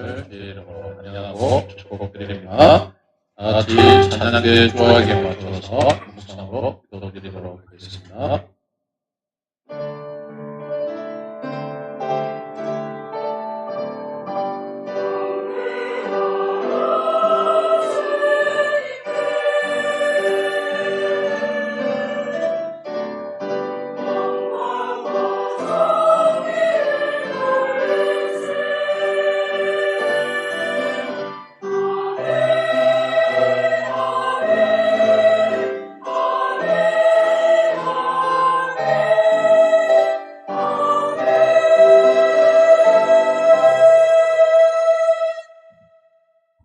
오늘 이름으로 환영하고 축복드립니다. 다같이 찬양대 조화에 맞춰서 묵상으로 기도드리도록 하겠습니다.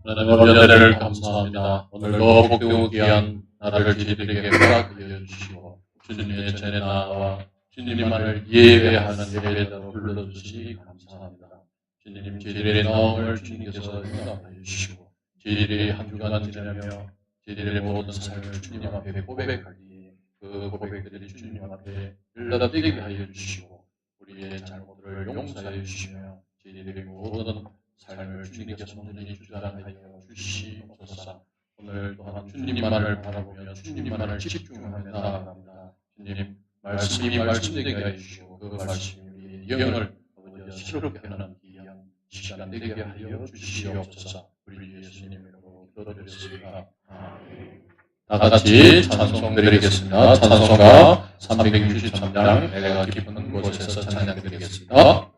하나님 은혜를 감사합니다. 오늘도 복되고 귀한 나라를 저희들에게 허락하여 주시고 주님의 전에 나와 주님만을 예배하는 예배자로 불러주시니 감사합니다. 주님 저희들의 마음을 주님께서 응답하여 주시고 저희들이 한 주간 지내며 저희들의 모든 삶을 주님 앞에 고백하기에 그 고백들이 주님 앞에 일러되게 하여 주시고 우리의 잘못을 용서하여 주시며 저희들의 모든 삶을 주님께서 온전히 주장하여 주시옵소서. 오늘 또한 주님만을 바라보며 주님만을 집중하며 나아갑니다. 주님 말씀이 말씀되게 하여 주시고 그 말씀이 우리의 영을 새롭게 하는 귀한 시간 되게 하여 주시옵소서. 우리 예수님으로 기도드렸습니다. 다같이 찬송 드리겠습니다. 찬송가 363장 내가 기쁜 곳에서 찬양 드리겠습니다.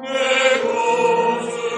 내 곳을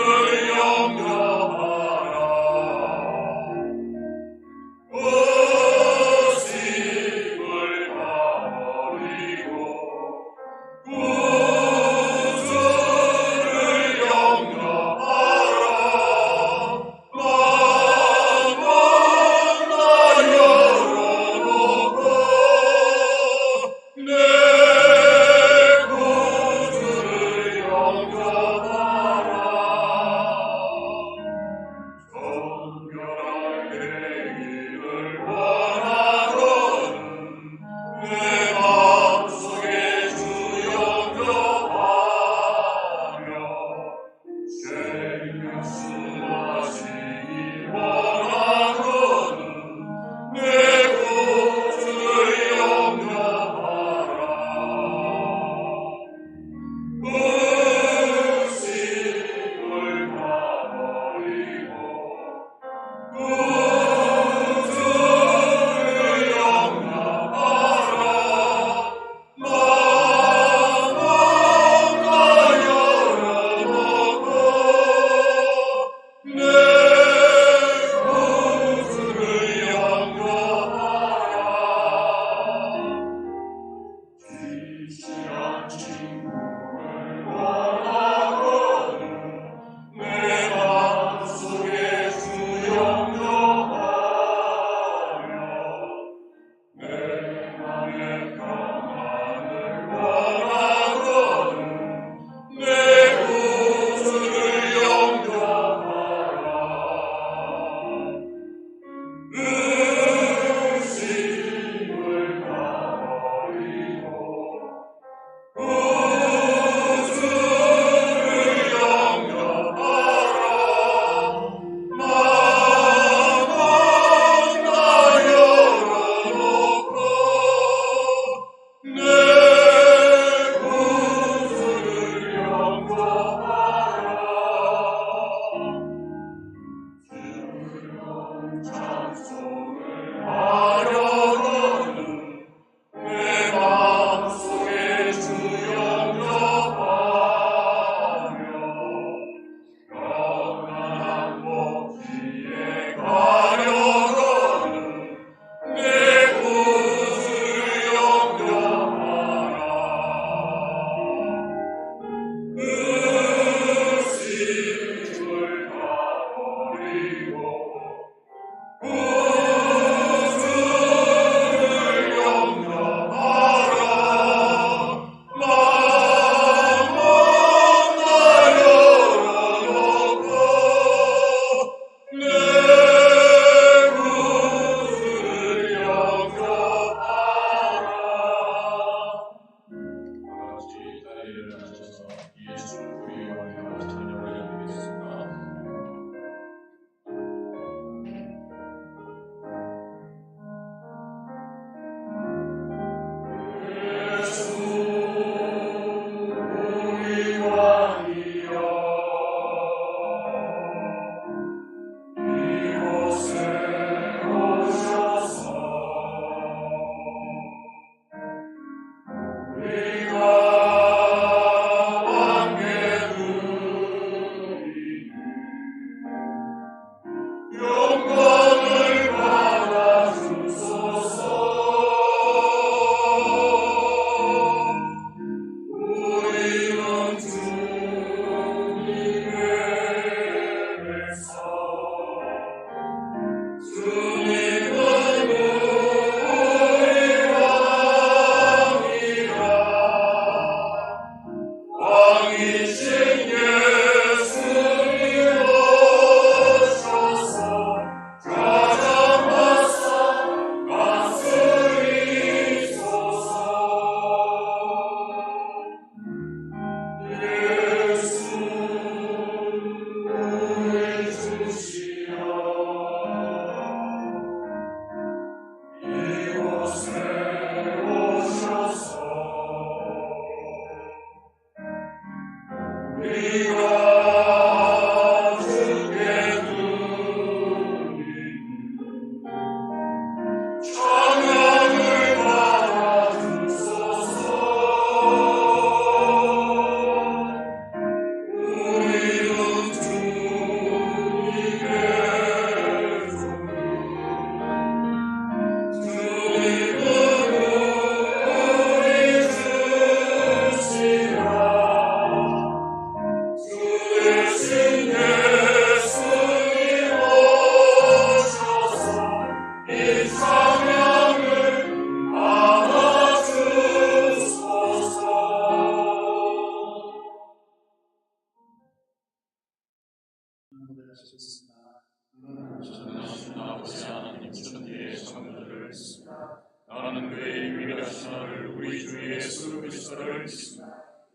나는 그의 유일하신 아들 우리 주 예수 그리스도를 믿습니다.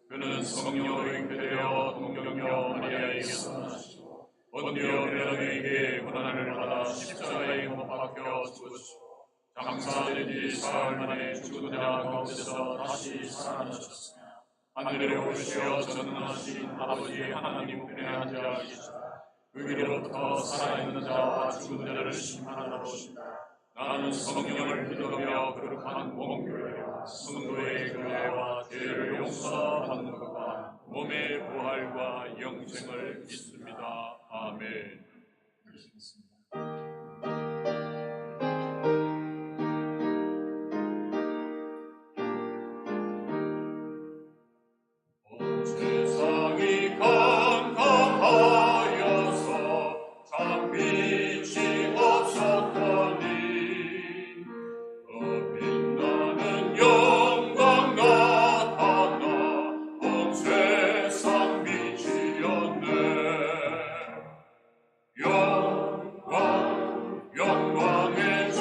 그는 성령으로 잉태되어 동정녀 마리아에게서 나시고 본디오 빌라도에게 고난을 받아 십자가에 못 박혀 죽으시고 장사된 지 사흘 만에 죽은 자 가운데서 다시 살아나셨으며 하늘에 오르시어 전능하신 아버지 하나님 우편에 앉아 계시다. 그 위로부터 살아있는 자와 죽은 자를 심판하러 오신다. 나는 성령을 믿으며 거룩한 공교회와 성도의 교회와 죄를 용서받는 것과 몸의 부활과 영생을 믿습니다. 아멘. 세상이 깜깜하여서 참 빛이 없었더니 더 빛나는 영광 나타나 온 세상 빛이었네. 영광의 주,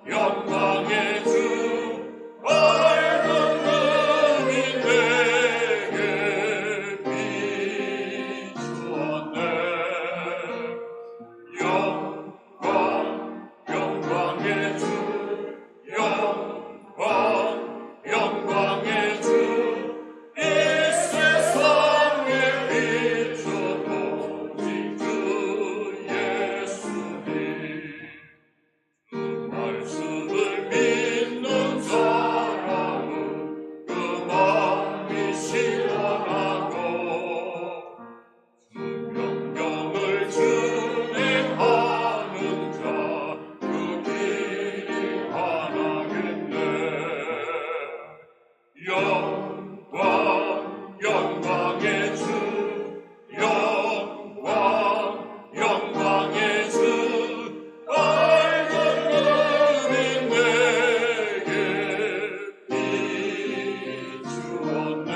영광의 주, 밝은 눈이 내게 비추었네. 영광의 주, 영광의 주, 이 세상에 비춰도 오직 주 예수님. 그 말씀을 믿는 사람은 그 마음이 시원하고 그 명령을 준행하는 자 그 길이 환하겠네. 영광의 주, 영광의 주, 밝은 눈이 내게 비추었네.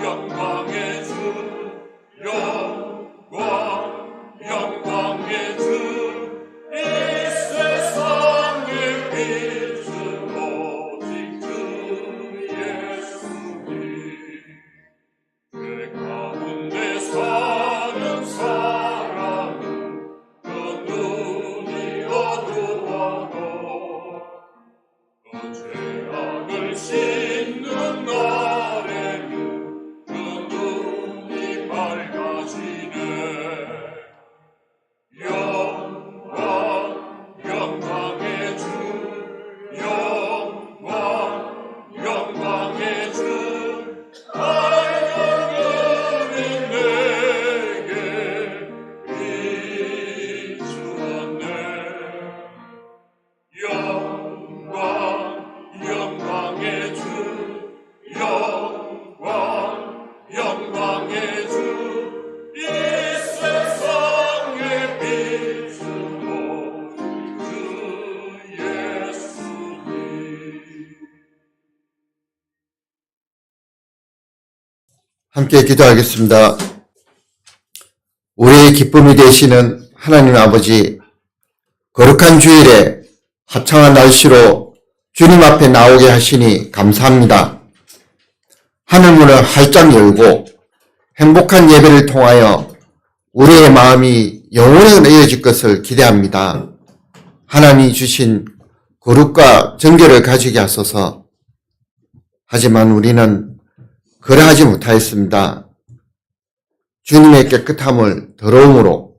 영광의 주, 영광의 주, 이 세상에 빛은 오직 주 예수님. 죄 가운데 사는 사람은 그 눈이 어두워도 그 죄악을 씻는 날에는 그 눈이 밝아지네. 영광의 주, 영광의 주, 밝은 눈이 내게 비추었네. 영광의 주, 영광의 주, 이 세상에 빛은 오직 주 예수님. 함께 기도하겠습니다. 우리의 기쁨이 되시는 하나님 아버지, 거룩한 주일에 화창한 날씨로 주님 앞에 나오게 하시니 감사합니다. 하늘문을 활짝 열고 행복한 예배를 통하여 우리의 마음이 영원히 이어질 것을 기대합니다. 하나님이 주신 거룩과 정결을 가지게 하소서. 하지만 우리는 그러하지 못하였습니다. 주님의 깨끗함을 더러움으로,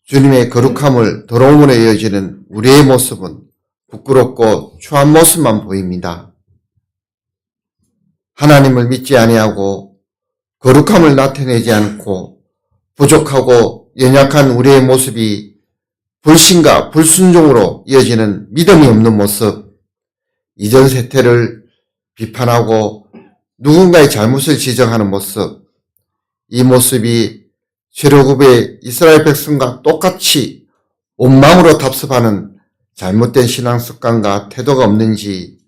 주님의 거룩함을 더러움으로 이어지는 우리의 모습은 부끄럽고 추한 모습만 보입니다. 하나님을 믿지 아니하고 거룩함을 나타내지 않고 부족하고 연약한 우리의 모습이 불신과 불순종으로 이어지는 믿음이 없는 모습, 이전 세태를 비판하고 누군가의 잘못을 지적하는 모습, 이 모습이 출애굽의 이스라엘 백성과 똑같이 온 마음으로 답습하는 잘못된 신앙 습관과 태도가 없는지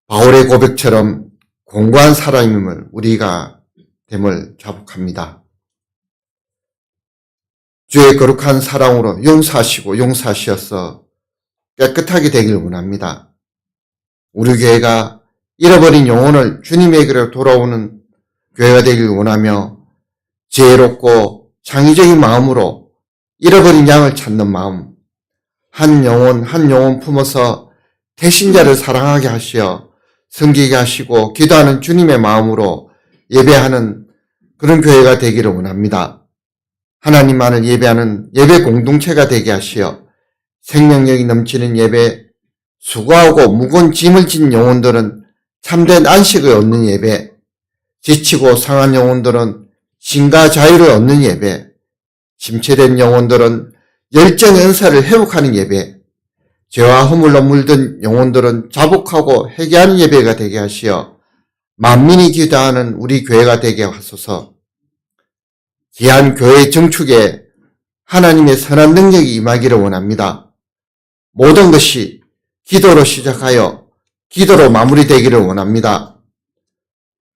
바울의 고백처럼 공고한 사람임을 우리가 됨을 자복합니다. 주의 거룩한 사랑으로 용서하시어서 깨끗하게 되길 원합니다. 우리 교회가 잃어버린 영혼을 주님에게로 돌아오는 교회가 되길 원하며 지혜롭고 창의적인 마음으로 잃어버린 양을 찾는 마음, 한 영혼 품어서 태신자를 사랑하게 하시어 섬기게 하시고 기도하는 주님의 마음으로 예배하는 그런 교회가 되기를 원합니다. 하나님만을 예배하는 예배 공동체가 되게 하시어 생명력이 넘치는 예배, 수고하고 무거운 짐을 진 영혼들은 참된 안식을 얻는 예배, 지치고 상한 영혼들은 신과 자유를 얻는 예배, 침체된 영혼들은 열정의 은사를 회복하는 예배, 죄와 허물로 물든 영혼들은 자복하고 회개하는 예배가 되게 하시어 만민이 기도하는 우리 교회가 되게 하소서. 귀한 교회 정축에 하나님의 선한 능력이 임하기를 원합니다. 모든 것이 기도로 시작하여 기도로 마무리되기를 원합니다.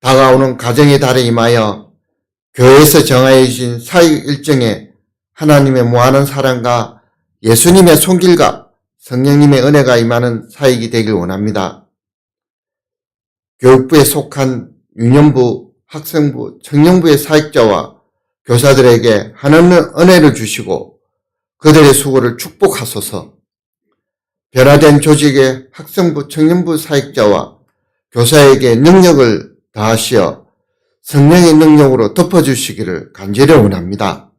다가오는 가정의 달에 임하여 교회에서 정하여 주신 사역 일정에 하나님의 무한한 사랑과 예수님의 손길과 성령님의 은혜가 임하는 사역이 되길 원합니다. 교육부에 속한 유년부, 학생부, 청년부의 사역자와 교사들에게 하나님의 은혜를 주시고 그들의 수고를 축복하소서. 변화된 조직의 학생부, 청년부 사역자와 교사에게 능력을 다하시어 성령의 능력으로 덮어주시기를 간절히 원합니다.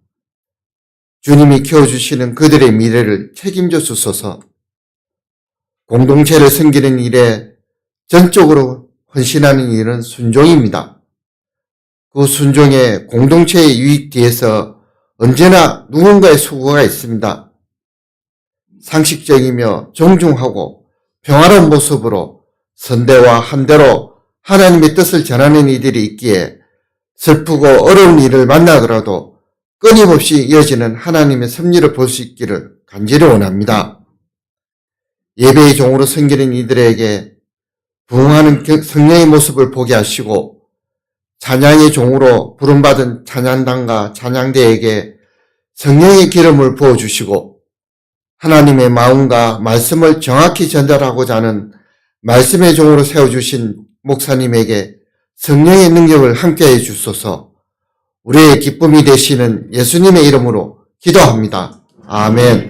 주님이 키워주시는 그들의 미래를 책임져 주소서. 공동체를 섬기는 일에 전적으로 헌신하는 일은 순종입니다. 그 순종의 공동체의 유익 뒤에서 언제나 누군가의 수고가 있습니다. 상식적이며 정중하고 평화로운 모습으로 선대와 한대로 하나님의 뜻을 전하는 이들이 있기에 슬프고 어려운 일을 만나더라도 끊임없이 이어지는 하나님의 섭리를 볼 수 있기를 간절히 원합니다. 예배의 종으로 섬기는 이들에게 부흥하는 성령의 모습을 보게 하시고 찬양의 종으로 부름받은 찬양단과 찬양대에게 성령의 기름을 부어주시고 하나님의 마음과 말씀을 정확히 전달하고자 하는 말씀의 종으로 세워주신 목사님에게 성령의 능력을 함께해 주소서. 우리의 기쁨이 되시는 예수님의 이름으로 기도합니다. 아멘.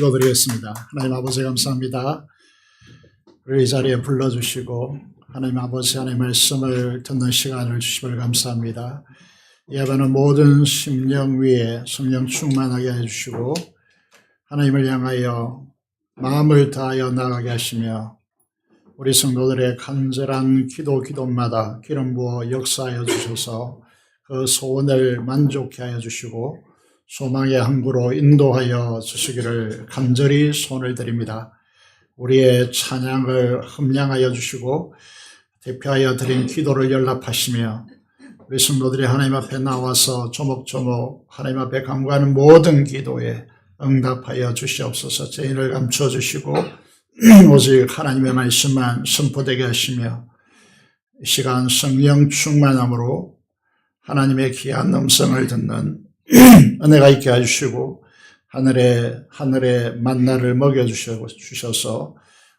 기도드리겠습니다. 하나님 아버지 감사합니다. 우리 이 자리에 불러주시고 하나님 아버지 하나님의 말씀을 듣는 시간을 주심을 감사합니다. 이 예배는 모든 심령 위에 성령 충만하게 해주시고 하나님을 향하여 마음을 다하여 나가게 하시며 우리 성도들의 간절한 기도마다 기름 부어 역사하여 주셔서 그 소원을 만족케 하여 주시고 소망의 항구로 인도하여 주시기를 간절히 소원을 드립니다. 우리의 찬양을 흠량하여 주시고 대표하여 드린 기도를 연락하시며 우리 성도들이 하나님 앞에 나와서 조목조목 하나님 앞에 간구하는 모든 기도에 응답하여 주시옵소서. 죄인을 감춰 주시고 오직 하나님의 말씀만 선포되게 하시며 이 시간 성령 충만함으로 하나님의 귀한 음성을 듣는 은혜가 있게 해주시고 하늘의 만나를 먹여주셔서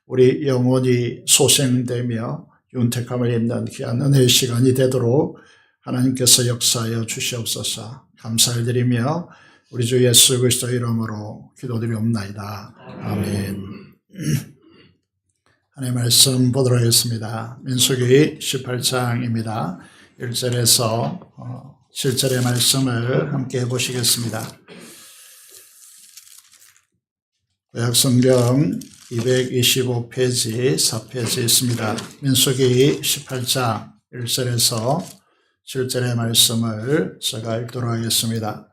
우리 영혼이 소생되며 윤택함을 입는 귀한 은혜의 시간이 되도록 하나님께서 역사하여 주시옵소서. 감사를 드리며 우리 주 예수 그리스도 이름으로 기도드리옵나이다. 아멘. 하나님의 말씀 보도록 하겠습니다. 민수기 18장입니다. 1절에서 7절의 말씀을 함께 보시겠습니다. 구약성경 225페이지 4페이지 있습니다. 민수기 18장 1절에서 7절의 말씀을 제가 읽도록 하겠습니다.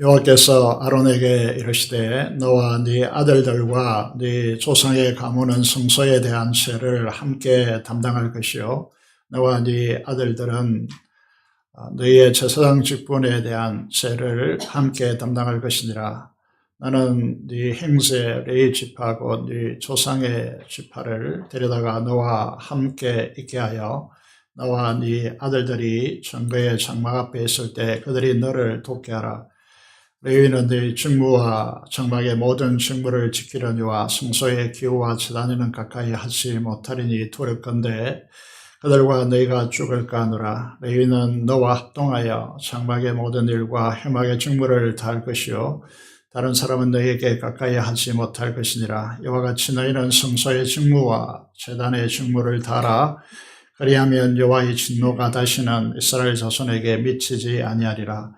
여호와께서 아론에게 이르시되 너와 네 아들들과 네 조상의 가문은 성소에 대한 죄를 함께 담당할 것이요 너와 네 아들들은 너희의 제사장 직분에 대한 죄를 함께 담당할 것이니라. 나는 네 형제 레위 지파하고 네 조상의 지파를 데려다가 너와 함께 있게 하여 너와 네 아들들이 정거의 장막 앞에 있을 때 그들이 너를 돕게 하라. 레위는 네 직무와 장막의 모든 직무를 지키려니와 성소의 기후와 제단에는 가까이 하지 못하리니 두렵건대 그들과 너희가 죽을까 하노라. 레위는 너와 합동하여 장막의 모든 일과 회막의 직무를 다할 것이요 다른 사람은 너희에게 가까이 하지 못할 것이니라. 이와 같이 너희는 성소의 직무와 제단의 직무를 다하라. 그리하면 여호와의 진노가 다시는 이스라엘 자손에게 미치지 아니하리라.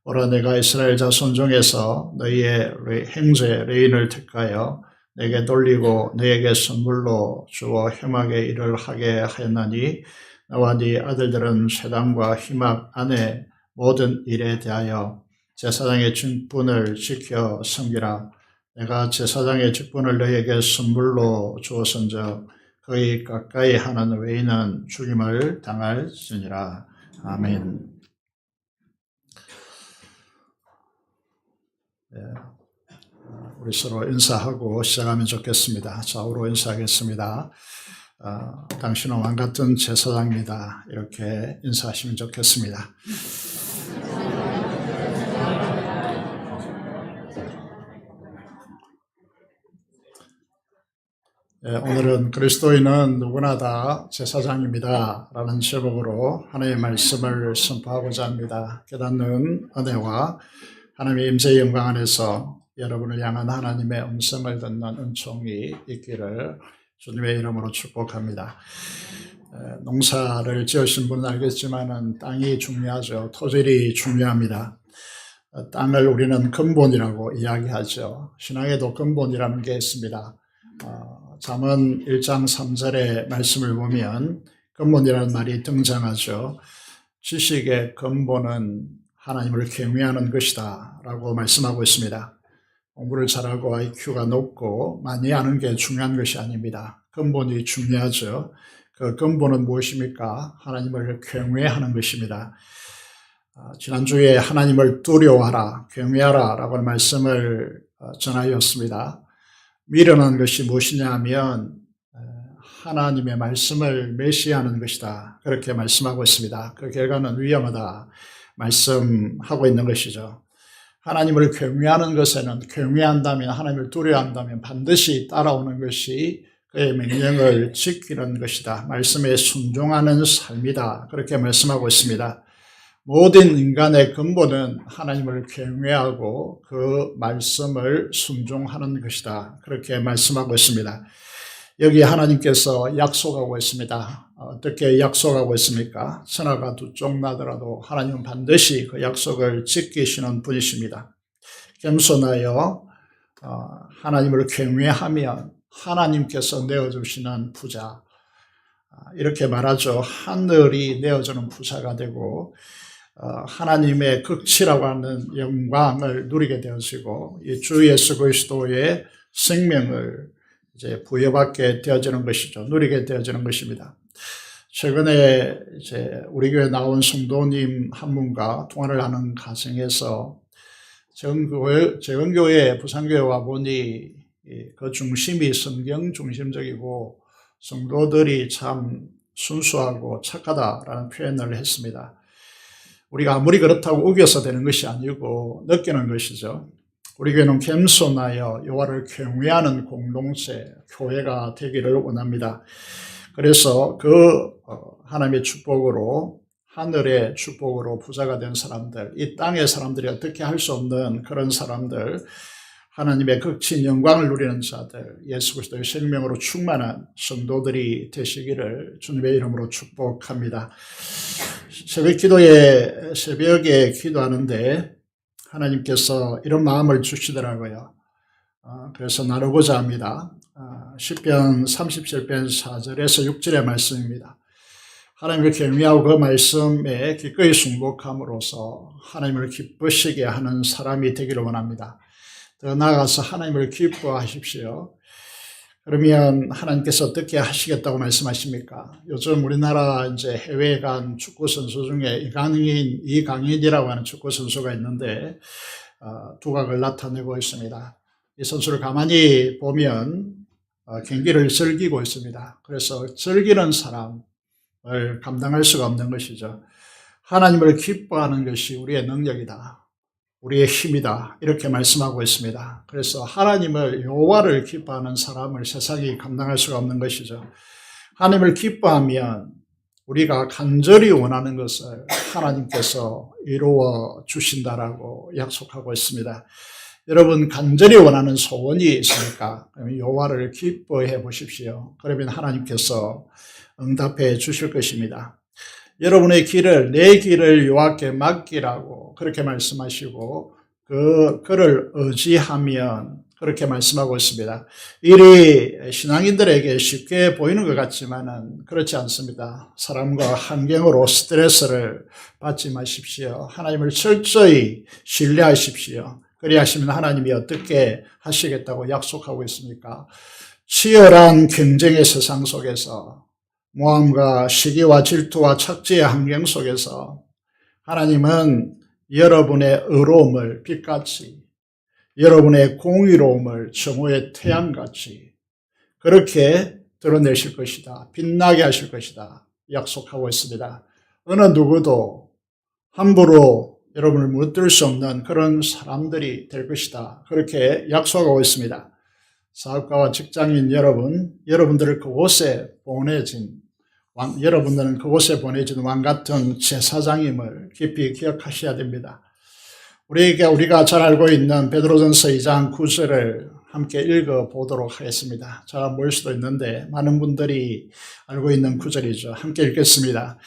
오라 내가 이스라엘 자손 중에서 너희의 형제 레인을 택하여 내게 돌리고 너에게 선물로 주어 회막의 일을 하게 하였나니 나와 네 아들들은 제단과 회막 안에 모든 일에 대하여 제사장의 직분을 지켜 섬기라. 내가 제사장의 직분을 너희에게 선물로 주었은즉 거의 가까이 하는 외인은 죽임을 당할지니라. 아멘. 네, 우리 서로 인사하고 시작하면 좋겠습니다. 좌우로 인사하겠습니다. 당신은 왕같은 제사장입니다. 이렇게 인사하시면 좋겠습니다. 네, 오늘은 그리스도인은 누구나 다 제사장입니다. 라는 제목으로 하나님의 말씀을 선포하고자 합니다. 깨닫는 은혜와 하나님의 임재의 영광 안에서 여러분을 향한 하나님의 음성을 듣는 은총이 있기를 주님의 이름으로 축복합니다. 농사를 지으신 분은 알겠지만 땅이 중요하죠. 토질이 중요합니다. 땅을 우리는 근본이라고 이야기하죠. 신앙에도 근본이라는 게 있습니다. 잠언 1장 3절의 말씀을 보면 근본이라는 말이 등장하죠. 지식의 근본은 하나님을 경외하는 것이다 라고 말씀하고 있습니다. 공부를 잘하고 IQ가 높고 많이 아는 게 중요한 것이 아닙니다. 근본이 중요하죠. 그 근본은 무엇입니까? 하나님을 경외하는 것입니다. 지난주에 하나님을 두려워하라, 경외하라 라고 말씀을 전하였습니다. 미련한 것이 무엇이냐 하면 하나님의 말씀을 멸시하는 것이다. 그렇게 말씀하고 있습니다. 그 결과는 위험하다 말씀하고 있는 것이죠. 하나님을 경외하는 것에는 경외한다면 하나님을 두려워한다면 반드시 따라오는 것이 그의 명령을 지키는 것이다. 말씀에 순종하는 삶이다. 그렇게 말씀하고 있습니다. 모든 인간의 근본은 하나님을 경외하고 그 말씀을 순종하는 것이다. 그렇게 말씀하고 있습니다. 여기 하나님께서 약속하고 있습니다. 어떻게 약속하고 있습니까? 천하가 두 쪽 나더라도 하나님은 반드시 그 약속을 지키시는 분이십니다. 겸손하여 하나님을 경외하면 하나님께서 내어주시는 부자, 이렇게 말하죠. 하늘이 내어주는 부자가 되고 하나님의 극치라고 하는 영광을 누리게 되어지고 이 주 예수 그리스도의 생명을 이제 부여받게 되어지는 것이죠. 누리게 되어지는 것입니다. 최근에 이제 우리 교회 나온 성도님 한 분과 통화를 하는 과정에서 재건교회, 부산교회와 보니 그 중심이 성경 중심적이고 성도들이 참 순수하고 착하다라는 표현을 했습니다. 우리가 아무리 그렇다고 우겨서 되는 것이 아니고 느끼는 것이죠. 우리 교회는 겸손하여 여호와를 경외하는 공동체, 교회가 되기를 원합니다. 그래서 그 하나님의 축복으로, 하늘의 축복으로 부자가 된 사람들, 이 땅의 사람들이 어떻게 할 수 없는 그런 사람들, 하나님의 극진 영광을 누리는 자들, 예수 그리스도의 생명으로 충만한 성도들이 되시기를 주님의 이름으로 축복합니다. 새벽에 기도하는데 하나님께서 이런 마음을 주시더라고요. 그래서 나누고자 합니다. 시편 37편 4절에서 6절의 말씀입니다. 하나님을 경외하고 그 말씀에 기꺼이 순복함으로써 하나님을 기쁘시게 하는 사람이 되기를 원합니다. 더 나아가서 하나님을 기뻐하십시오. 그러면 하나님께서 어떻게 하시겠다고 말씀하십니까? 요즘 우리나라 이제 해외에 간 축구 선수 중에 이강인이라고 하는 축구 선수가 있는데 두각을 나타내고 있습니다. 이 선수를 가만히 보면 경기를 즐기고 있습니다. 그래서 즐기는 사람을 감당할 수가 없는 것이죠. 하나님을 기뻐하는 것이 우리의 능력이다. 우리의 힘이다. 이렇게 말씀하고 있습니다. 그래서 하나님을, 여호와를 기뻐하는 사람을 세상이 감당할 수가 없는 것이죠. 하나님을 기뻐하면 우리가 간절히 원하는 것을 하나님께서 이루어 주신다라고 약속하고 있습니다. 여러분 간절히 원하는 소원이 있습니까? 그러면 여호와를 기뻐해 보십시오. 그러면 하나님께서 응답해 주실 것입니다. 여러분의 길을, 내 길을 여호와께 맡기라고 그렇게 말씀하시고 그를 의지하면 그렇게 말씀하고 있습니다. 일이 신앙인들에게 쉽게 보이는 것 같지만은 그렇지 않습니다. 사람과 환경으로 스트레스를 받지 마십시오. 하나님을 철저히 신뢰하십시오. 그리하시면 하나님이 어떻게 하시겠다고 약속하고 있습니까? 치열한 경쟁의 세상 속에서 모함과 시기와 질투와 착지의 환경 속에서 하나님은 여러분의 의로움을 빛같이, 여러분의 공의로움을 정오의 태양같이 그렇게 드러내실 것이다. 빛나게 하실 것이다. 약속하고 있습니다. 어느 누구도 함부로 여러분을 무너뜨릴 수 없는 그런 사람들이 될 것이다. 그렇게 약속하고 있습니다. 사업가와 직장인 여러분들을 그곳에 보내진 여러분들은 그곳에 보내진 왕같은 제사장임을 깊이 기억하셔야 됩니다. 우리가 잘 알고 있는 베드로전서 2장 9절을 함께 읽어보도록 하겠습니다. 잘 안 보일 수도 있는데 많은 분들이 알고 있는 구절이죠. 함께 읽겠습니다.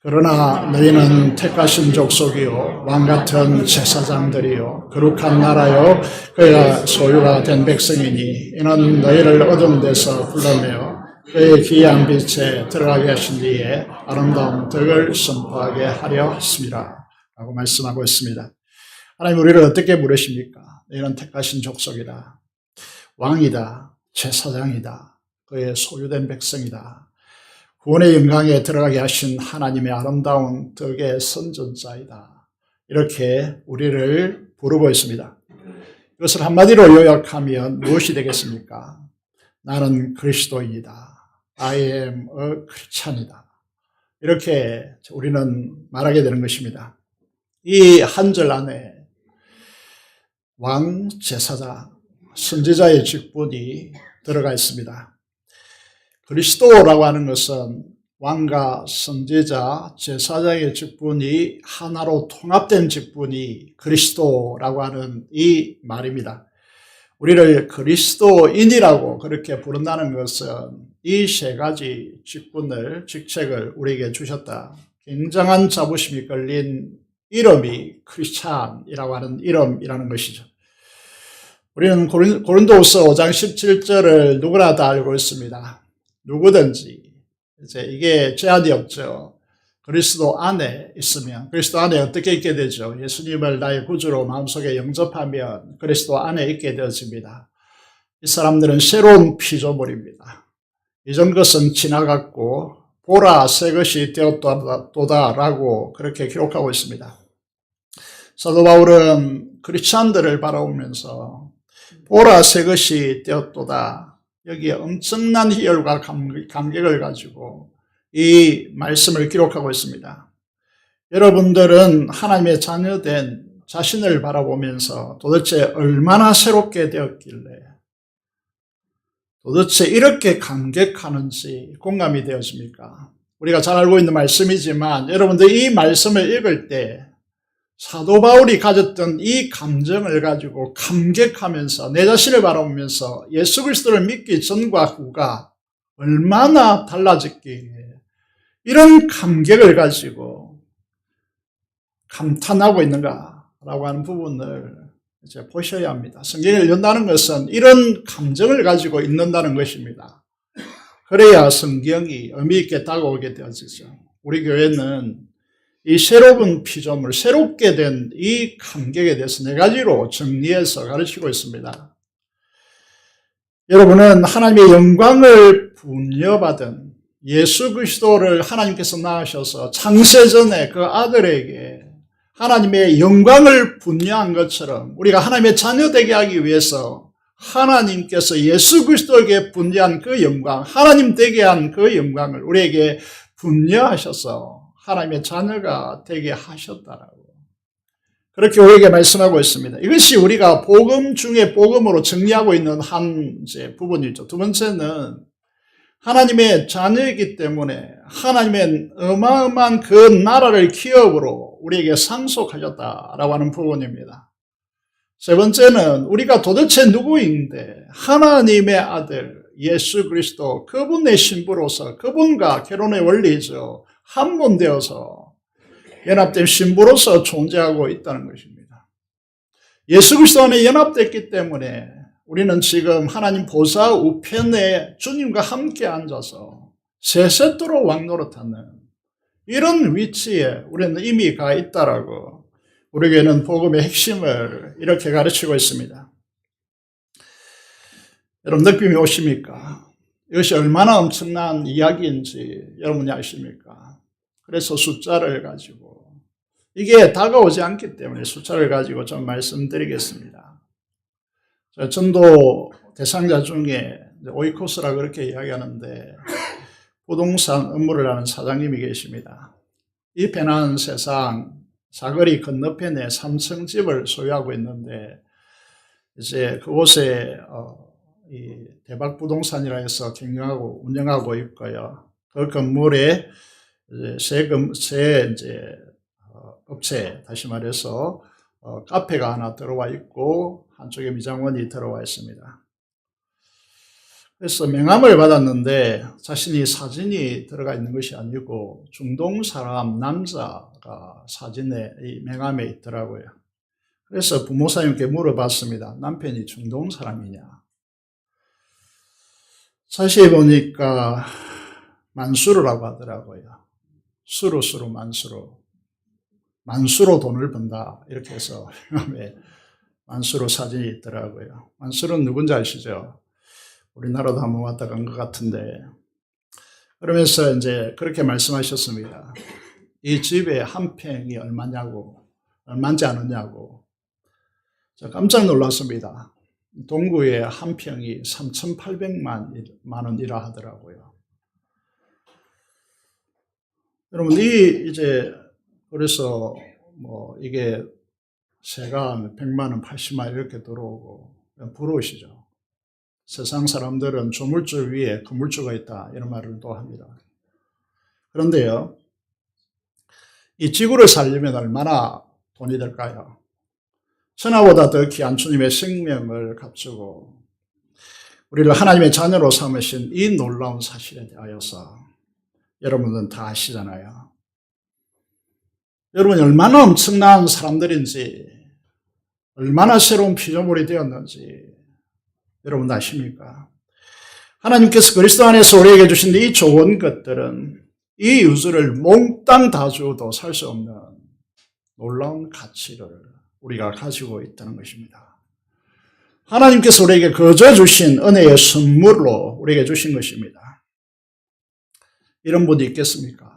그러나 너희는 택하신 족속이요 왕같은 제사장들이요 거룩한 나라요 그의 소유가 된 백성이니 이는 너희를 어두운 데서 불러내어 그의 귀한 빛에 들어가게 하신 뒤에 아름다운 덕을 선포하게 하려 했습니다. 라고 말씀하고 있습니다. 하나님 우리를 어떻게 부르십니까? 너희는 택하신 족속이다. 왕이다. 제사장이다. 그의 소유된 백성이다. 구원의 영광에 들어가게 하신 하나님의 아름다운 덕의 선전자이다. 이렇게 우리를 부르고 있습니다. 이것을 한마디로 요약하면 무엇이 되겠습니까? 나는 그리스도인이다. I am a Christian이다. 이렇게 우리는 말하게 되는 것입니다. 이 한 절 안에 왕, 제사장, 선지자의 직분이 들어가 있습니다. 그리스도라고 하는 것은 왕과 선지자, 제사장의 직분이 하나로 통합된 직분이 그리스도라고 하는 이 말입니다. 우리를 그리스도인이라고 그렇게 부른다는 것은 이 세 가지 직책을 우리에게 주셨다. 굉장한 자부심이 걸린 이름이 크리스찬이라고 하는 이름이라는 것이죠. 우리는 고린도후서 5장 17절을 누구나 다 알고 있습니다. 누구든지 이제 이게 제한이 없죠. 그리스도 안에 있으면 그리스도 안에 어떻게 있게 되죠? 예수님을 나의 구주로 마음속에 영접하면 그리스도 안에 있게 되어집니다. 이 사람들은 새로운 피조물입니다. 이전 것은 지나갔고 보라 새 것이 되었도다라고 그렇게 기록하고 있습니다. 사도 바울은 크리스찬들을 바라보면서 보라 새 것이 되었도다. 여기에 엄청난 희열과 감격을 가지고 이 말씀을 기록하고 있습니다. 여러분들은 하나님의 자녀된 자신을 바라보면서 도대체 얼마나 새롭게 되었길래 도대체 이렇게 감격하는지 공감이 되어집니까? 우리가 잘 알고 있는 말씀이지만 여러분들 이 말씀을 읽을 때 사도 바울이 가졌던 이 감정을 가지고 감격하면서 내 자신을 바라보면서 예수 그리스도를 믿기 전과 후가 얼마나 달라졌기에 이런 감격을 가지고 감탄하고 있는가라고 하는 부분을 이제 보셔야 합니다. 성경을 읽는다는 것은 이런 감정을 가지고 읽는다는 것입니다. 그래야 성경이 의미 있게 다가오게 되어지죠. 우리 교회는 이 새로운 피조물, 새롭게 된 이 감격에 대해서 네 가지로 정리해서 가르치고 있습니다. 여러분은 하나님의 영광을 분여받은 예수 그리스도를 하나님께서 낳으셔서 창세전에 그 아들에게 하나님의 영광을 분여한 것처럼 우리가 하나님의 자녀 되게 하기 위해서 하나님께서 예수 그리스도에게 분여한 그 영광, 하나님 되게 한 그 영광을 우리에게 분여하셔서 하나님의 자녀가 되게 하셨다라고 그렇게 우리에게 말씀하고 있습니다. 이것이 우리가 복음 중에 복음으로 정리하고 있는 한 부분이죠. 두 번째는 하나님의 자녀이기 때문에 하나님의 어마어마한 그 나라를 기업으로 우리에게 상속하셨다라고 하는 부분입니다. 세 번째는 우리가 도대체 누구인데 하나님의 아들 예수 그리스도 그분의 신부로서 그분과 결혼의 원리죠. 한 분 되어서 연합된 신부로서 존재하고 있다는 것입니다. 예수 그리스도 안에 연합됐기 때문에 우리는 지금 하나님 보좌 우편에 주님과 함께 앉아서 세세토록 왕노릇하는 이런 위치에 우리는 이미 가 있다라고 우리에게는 복음의 핵심을 이렇게 가르치고 있습니다. 여러분 느낌이 오십니까? 이것이 얼마나 엄청난 이야기인지 여러분이 아십니까? 그래서 숫자를 가지고 이게 다가오지 않기 때문에 숫자를 가지고 좀 말씀드리겠습니다. 전도 대상자 중에 오이코스라 그렇게 이야기하는데 부동산 업무를 하는 사장님이 계십니다. 이 편한 세상 사거리 건너편에 3층 집을 소유하고 있는데 이제 그곳에 이 대박 부동산이라 해서 경영하고 운영하고 있고요. 그 건물에 새 업체, 다시 말해서 카페가 하나 들어와 있고 한쪽에 미장원이 들어와 있습니다. 그래서 명함을 받았는데 자신이 사진이 들어가 있는 것이 아니고 중동 사람 남자가 사진에 이 명함에 있더라고요. 그래서 부모사님께 물어봤습니다. 남편이 중동 사람이냐? 자세히 보니까 만수르라고 하더라고요. 수로 만수로 돈을 번다 이렇게 해서 만수로 사진이 있더라고요. 만수르는 누군지 아시죠? 우리나라도 한번 왔다 간 것 같은데 그러면서 이제 그렇게 말씀하셨습니다. 이 집에 한 평이 얼마인지 아느냐고. 저 깜짝 놀랐습니다. 동구에 한 평이 3,800만 원이라 하더라고요. 여러분, 그래서 이게 세가 100만 원, 80만 원 이렇게 들어오고 부러우시죠? 세상 사람들은 조물주 위에 건물주가 있다 이런 말을 또 합니다. 그런데요, 이 지구를 살려면 얼마나 돈이 들까요? 천하보다 더 귀한 주님의 생명을 값주고 우리를 하나님의 자녀로 삼으신 이 놀라운 사실에 대하여서 여러분은 다 아시잖아요. 여러분이 얼마나 엄청난 사람들인지, 얼마나 새로운 피조물이 되었는지 여러분 아십니까? 하나님께서 그리스도 안에서 우리에게 주신 이 좋은 것들은 이 우주를 몽땅 다 주어도 살 수 없는 놀라운 가치를 우리가 가지고 있다는 것입니다. 하나님께서 우리에게 거저 주신 은혜의 선물로 우리에게 주신 것입니다. 이런 분이 있겠습니까?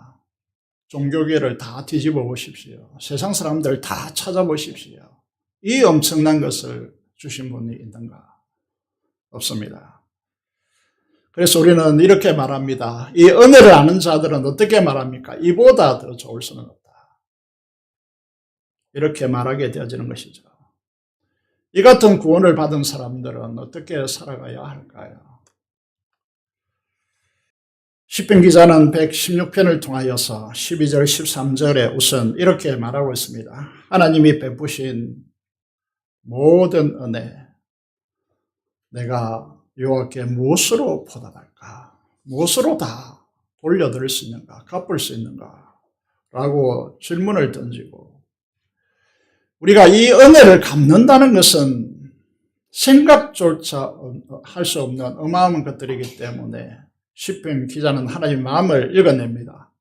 종교계를 다 뒤집어 보십시오. 세상 사람들 다 찾아보십시오. 이 엄청난 것을 주신 분이 있는가? 없습니다. 그래서 우리는 이렇게 말합니다. 이 은혜를 아는 자들은 어떻게 말합니까? 이보다 더 좋을 수는 없다. 이렇게 말하게 되어지는 것이죠. 이 같은 구원을 받은 사람들은 어떻게 살아가야 할까요? 시편 기자는 116편을 통하여서 12절 13절에 우선 이렇게 말하고 있습니다. 하나님이 베푸신 모든 은혜 내가 여호와께 무엇으로 보답할까? 무엇으로 다 돌려드릴 수 있는가? 갚을 수 있는가? 라고 질문을 던지고 우리가 이 은혜를 갚는다는 것은 생각조차 할 수 없는 어마어마한 것들이기 때문에 시편 기자는 하나님의 마음을 읽어냅니다.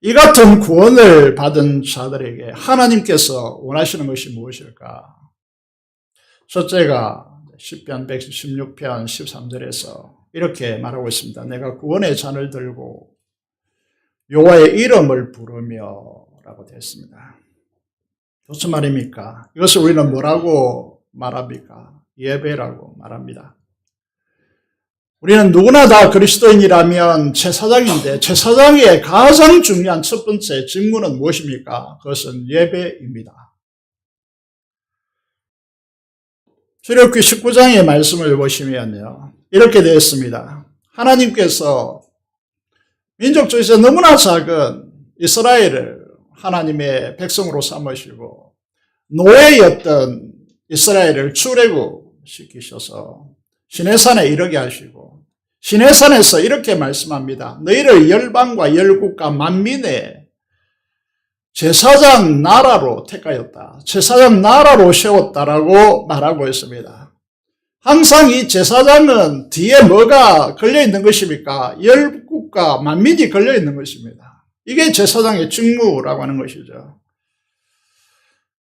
이 같은 구원을 받은 자들에게 하나님께서 원하시는 것이 무엇일까? 첫째가 시편 116편 13절에서 이렇게 말하고 있습니다. 내가 구원의 잔을 들고 여호와의 이름을 부르며 라고 되어 있습니다. 무슨 말입니까? 이것을 우리는 뭐라고 말합니까? 예배라고 말합니다. 우리는 누구나 다 그리스도인이라면 제사장인데 제사장의 가장 중요한 첫 번째 직무는 무엇입니까? 그것은 예배입니다. 출애굽기 19장의 말씀을 보시면요. 이렇게 되어 있습니다. 하나님께서 민족 중에서 너무나 작은 이스라엘을 하나님의 백성으로 삼으시고 노예였던 이스라엘을 출애굽시키셔서 시내산에 이르게 하시고 시내산에서 이렇게 말씀합니다. 너희를 열방과 열국과 만민의 제사장 나라로 택하였다. 제사장 나라로 세웠다라고 말하고 있습니다. 항상 이 제사장은 뒤에 뭐가 걸려있는 것입니까? 열국과 만민이 걸려있는 것입니다. 이게 제사장의 직무라고 하는 것이죠.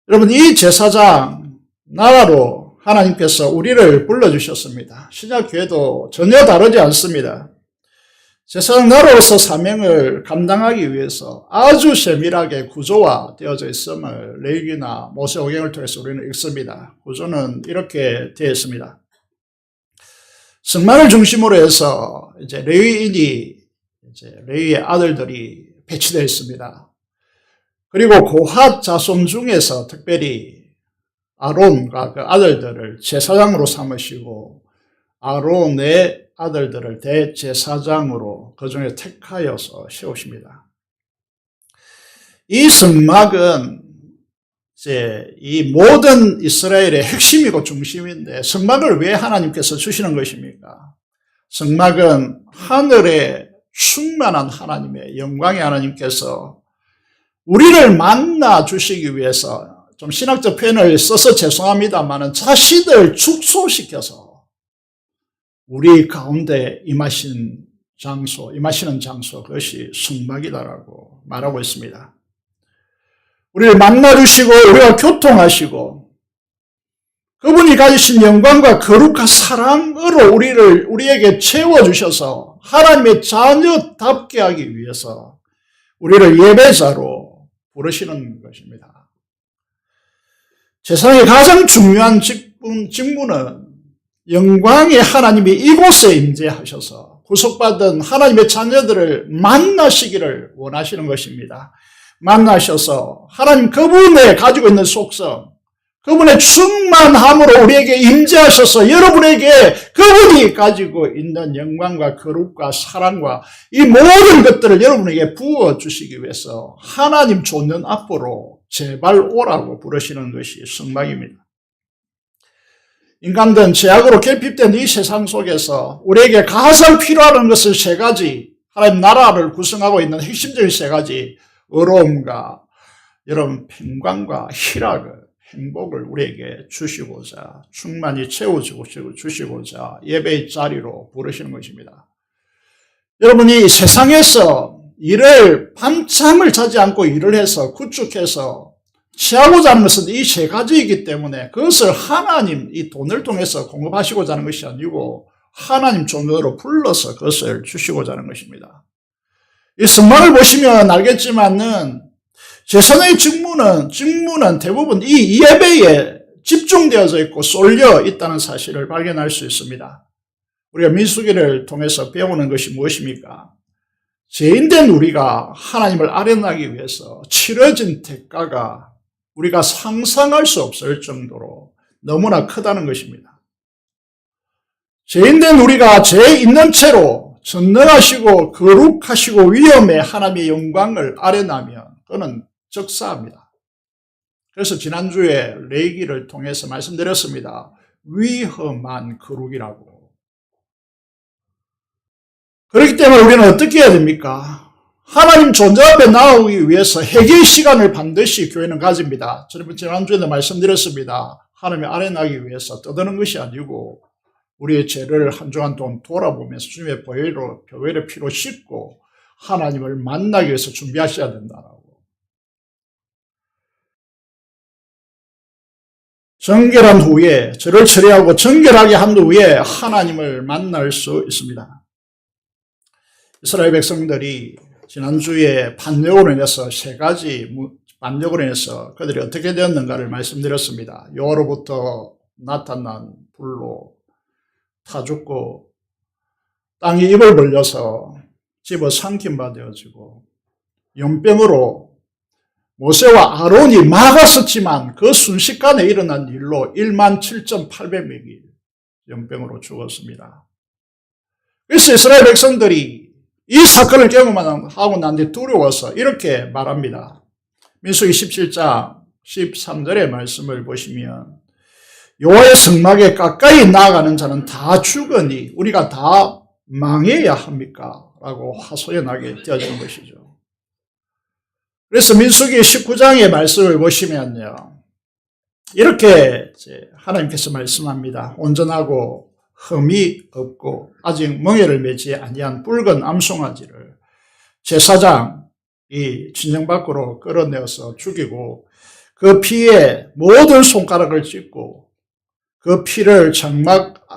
여러분, 이 제사장 나라로 하나님께서 우리를 불러주셨습니다. 신약교회도 전혀 다르지 않습니다. 제사장 나라로서 사명을 감당하기 위해서 아주 세밀하게 구조화 되어져 있음을 레위기나 모세오경을 통해서 우리는 읽습니다. 구조는 이렇게 되어 있습니다. 성막을 중심으로 해서 이제 레위인이 레위의 아들들이 배치되어 있습니다. 그리고 고핫 자손 중에서 특별히 아론과 그 아들들을 제사장으로 삼으시고 아론의 아들들을 대제사장으로 그 중에 택하여서 세우십니다. 이 성막은 이제 이 모든 이스라엘의 핵심이고 중심인데 성막을 왜 하나님께서 주시는 것입니까? 성막은 하늘에 충만한 하나님의 영광의 하나님께서 우리를 만나 주시기 위해서 좀 신학적 표현을 써서 죄송합니다만은 자신을 축소시켜서 우리 가운데 임하시는 장소, 그것이 성막이다라고 말하고 있습니다. 우리를 만나주시고, 우리와 교통하시고, 그분이 가지신 영광과 거룩한 사랑으로 우리에게 채워주셔서 하나님의 자녀답게 하기 위해서 우리를 예배자로 부르시는 것입니다. 세상의 가장 중요한 직무는 영광의 하나님이 이곳에 임재하셔서 구속받은 하나님의 자녀들을 만나시기를 원하시는 것입니다. 만나셔서 하나님 그분의 가지고 있는 속성, 그분의 충만함으로 우리에게 임재하셔서 여러분에게 그분이 가지고 있는 영광과 거룩과 사랑과 이 모든 것들을 여러분에게 부어주시기 위해서 하나님 존전 앞으로 제발 오라고 부르시는 것이 성막입니다. 인간된 죄악으로 결핍된 이 세상 속에서 우리에게 가장 필요한 것은 세 가지, 하나님 나라를 구성하고 있는 핵심적인 세 가지, 의로움과 여러분 평강과 희락을, 행복을 우리에게 주시고자, 충만히 채워주시고자 예배의 자리로 부르시는 것입니다. 여러분이 세상에서 밤잠을 자지 않고 일을 해서 구축해서 취하고자 하는 것은 이 세 가지이기 때문에 그것을 하나님 이 돈을 통해서 공급하시고자 하는 것이 아니고 하나님 존재로 불러서 그것을 주시고자 하는 것입니다. 이 성막을 보시면 알겠지만은 제사장의 직무는 대부분 이 예배에 집중되어져 있고 쏠려 있다는 사실을 발견할 수 있습니다. 우리가 민수기를 통해서 배우는 것이 무엇입니까? 죄인된 우리가 하나님을 아련하기 위해서 치러진 대가가 우리가 상상할 수 없을 정도로 너무나 크다는 것입니다. 죄인된 우리가 죄 있는 채로 전능하시고 거룩하시고 위엄의 하나님의 영광을 아련하면 그는 적사합니다. 그래서 지난주에 레위기를 통해서 말씀드렸습니다. 위험한 거룩이라고. 그렇기 때문에 우리는 어떻게 해야 됩니까? 하나님 존재 앞에 나오기 위해서 회개의 시간을 반드시 교회는 가집니다. 지난주에도 말씀드렸습니다. 하나님의 아련하기 위해서 떠드는 것이 아니고 우리의 죄를 한 주간 동안 돌아보면서 주님의 보혈의 피로 씻고 하나님을 만나기 위해서 준비하셔야 된다라고. 정결한 후에 죄를 처리하고 정결하게 한 후에 하나님을 만날 수 있습니다. 이스라엘 백성들이 지난주에 반역으로 인해서 세 가지 반역으로 인해서 그들이 어떻게 되었는가를 말씀드렸습니다. 여호와로부터 나타난 불로 타 죽고 땅이 입을 벌려서 집어 삼킨 바 되어지고 연병으로 모세와 아론이 막았었지만 그 순식간에 일어난 일로 17,800명이 연병으로 죽었습니다. 그래서 이스라엘 백성들이 이 사건을 경험하고 난 뒤 두려워서 이렇게 말합니다. 민수기 17장 13절의 말씀을 보시면 여호와의 성막에 가까이 나아가는 자는 다 죽으니 우리가 다 망해야 합니까? 라고 하소연하게 되어지는 것이죠. 그래서 민수기 19장의 말씀을 보시면요. 이렇게 하나님께서 말씀합니다. 온전하고 흠이 없고 아직 멍에를 매지 아니한 붉은 암송아지를 제사장이 진영 밖으로 끌어내어서 죽이고 그 피에 모든 손가락을 찢고 그 피를 성막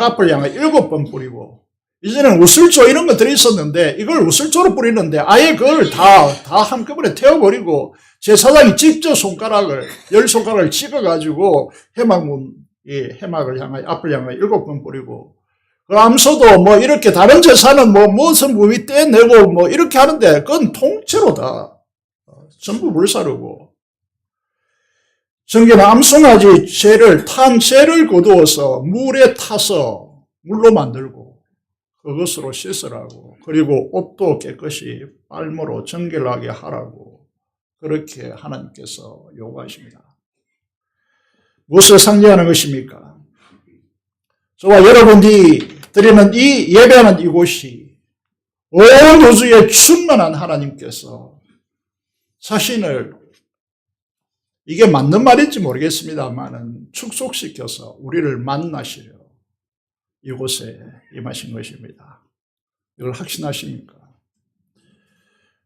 앞을 향해 7번 뿌리고 이제는 우슬조 이런 것들이 있었는데 이걸 우슬조로 뿌리는데 아예 그걸 다 한꺼번에 태워버리고 제사장이 직접 10손가락을 찍어가지고 해막을 향하여 앞을 향하여 7번 뿌리고 그 암소도 이렇게 다른 제사는 무슨 부위 떼내고 이렇게 하는데 그건 통째로 다 전부 불사르고 정결한 암송아지 탄 죄를 거두어서 물에 타서 물로 만들고 그것으로 씻으라고 그리고 옷도 깨끗이 빨모로 정결하게 하라고 그렇게 하나님께서 요구하십니다. 무엇을 상징하는 것입니까? 저와 여러분이 드리는 이 예배하는 이곳이 온 우주에 충만한 하나님께서 자신을 이게 맞는 말인지 모르겠습니다만은 축속시켜서 우리를 만나시려 이곳에 임하신 것입니다. 이걸 확신하십니까?